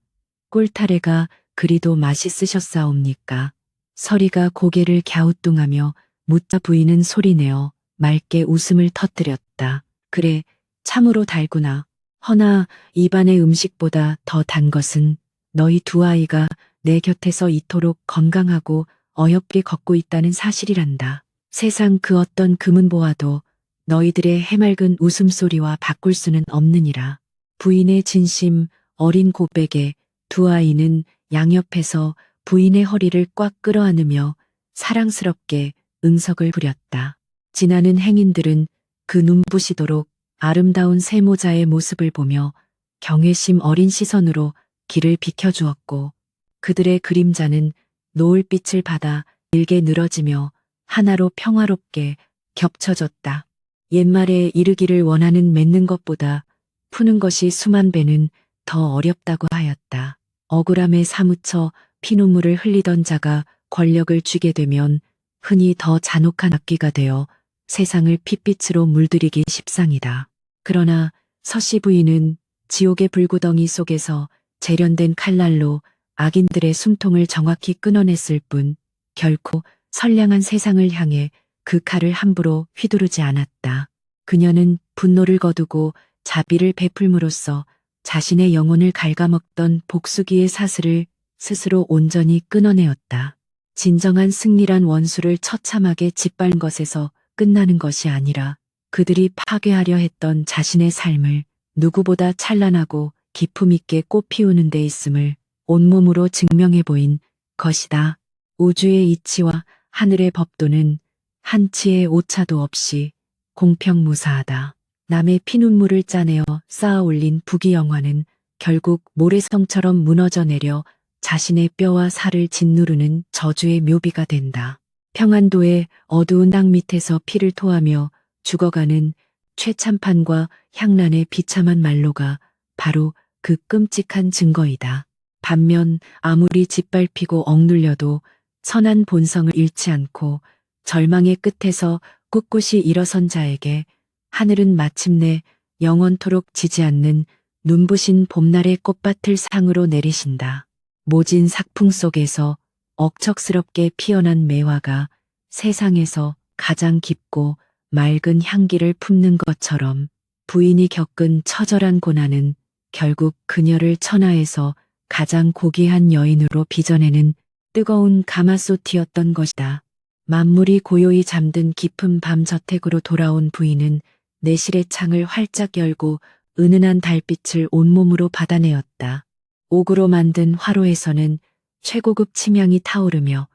꿀타래가 그리도 맛있으셨사옵니까? 서리가 고개를 갸우뚱하며 묻자 부인은 소리내어 맑게 웃음을 터뜨렸다. 그래, 참으로 달구나. 허나 입안의 음식보다 더 단 것은 너희 두 아이가 내 곁에서 이토록 건강하고 어엽게 걷고 있다는 사실이란다. 세상 그 어떤 금은 보아도 너희들의 해맑은 웃음소리와 바꿀 수는 없느니라. 부인의 진심 어린 고백에 두 아이는 양옆에서 부인의 허리를 꽉 끌어안으며 사랑스럽게 응석을 부렸다. 지나는 행인들은 그 눈부시도록 아름다운 세모자의 모습을 보며 경외심 어린 시선으로 길을 비켜주었고 그들의 그림자는 노을빛을 받아 일게 늘어지며 하나로 평화롭게 겹쳐졌다. 옛말에 이르기를 원하는 맺는 것보다 푸는 것이 수만 배는 더 어렵다고 하였다. 억울함에 사무쳐 피눈물을 흘리던 자가 권력을 쥐게 되면 흔히 더 잔혹한 악귀가 되어 세상을 핏빛으로 물들이기 십상이다. 그러나 서씨 부인은 지옥의 불구덩이 속에서 재련된 칼날로 악인들의 숨통을 정확히 끊어냈을 뿐 결코 선량한 세상을 향해 그 칼을 함부로 휘두르지 않았다. 그녀는 분노를 거두고 자비를 베풀므로써 자신의 영혼을 갉아먹던 복수기의 사슬을 스스로 온전히 끊어내었다. 진정한 승리란 원수를 처참하게 짓밟은 것에서 끝나는 것이 아니라 그들이 파괴하려 했던 자신의 삶을 누구보다 찬란하고 기품 있게 꽃피우는 데 있음을 온몸으로 증명해 보인 것이다. 우주의 이치와 하늘의 법도는 한치의 오차도 없이 공평무사하다. 남의 피눈물을 짜내어 쌓아 올린 부귀영화는 결국 모래성처럼 무너져 내려 자신의 뼈와 살을 짓누르는 저주의 묘비가 된다. 평안도의 어두운 땅 밑에서 피를 토하며 죽어가는 최참판과 향란의 비참한 말로가 바로 그 끔찍한 증거이다. 반면 아무리 짓밟히고 억눌려도 선한 본성을 잃지 않고 절망의 끝에서 꿋꿋이 일어선 자에게 하늘은 마침내 영원토록 지지 않는 눈부신 봄날의 꽃밭을 상으로 내리신다. 모진 삭풍 속에서 억척스럽게 피어난 매화가 세상에서 가장 깊고 맑은 향기를 품는 것처럼 부인이 겪은 처절한 고난은 결국 그녀를 천하에서 가장 고귀한 여인으로 빚어내는 뜨거운 가마솥이었던 것이다. 만물이 고요히 잠든 깊은 밤 저택으로 돌아온 부인은 내실의 창을 활짝 열고 은은한 달빛을 온몸으로 받아내었다. 옥으로 만든 화로에서는 최고급 침향이 타오르며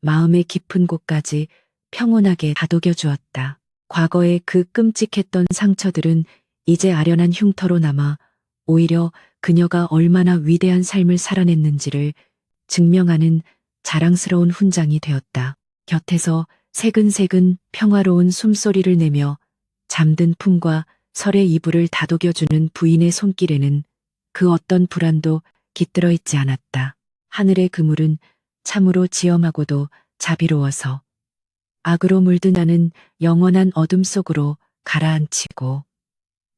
마음의 깊은 곳까지 평온하게 다독여 주었다. 과거의 그 끔찍했던 상처들은 이제 아련한 흉터로 남아 오히려 그녀가 얼마나 위대한 삶을 살아냈는지를 증명하는 자랑스러운 훈장이 되었다. 곁에서 새근새근 평화로운 숨소리를 내며 잠든 품과 설의 이불을 다독여주는 부인의 손길에는 그 어떤 불안도 깃들어 있지 않았다. 하늘의 그물은 참으로 지엄하고도 자비로워서 악으로 물드나는 영원한 어둠 속으로 가라앉히고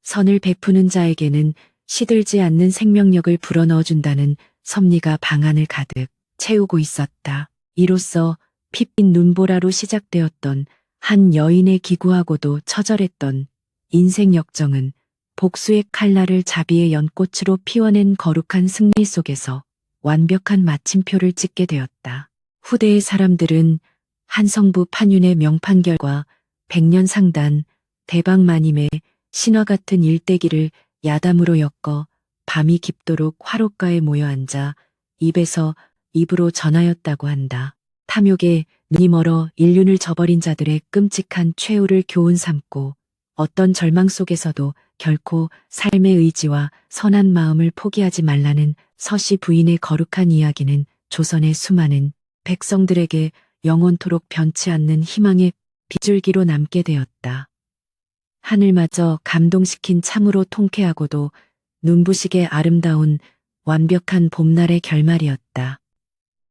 선을 베푸는 자에게는 시들지 않는 생명력을 불어넣어준다는 섭리가 방안을 가득 채우고 있었다. 이로써 핏빛 눈보라로 시작되었던 한 여인의 기구하고도 처절했던 인생 역정은 복수의 칼날을 자비의 연꽃으로 피워낸 거룩한 승리 속에서 완벽한 마침표를 찍게 되었다. 후대의 사람들은 한성부 판윤의 명판결과 백년상단, 대방마님의 신화 같은 일대기를 야담으로 엮어 밤이 깊도록 화롯가에 모여 앉아 입에서 입으로 전하였다고 한다. 탐욕에 눈이 멀어 인륜을 저버린 자들의 끔찍한 최후를 교훈 삼고 어떤 절망 속에서도 결코 삶의 의지와 선한 마음을 포기하지 말라는 서씨 부인의 거룩한 이야기는 조선의 수많은 백성들에게 영원토록 변치 않는 희망의 빗줄기로 남게 되었다. 하늘마저 감동시킨 참으로 통쾌하고도 눈부시게 아름다운 완벽한 봄날의 결말이었다.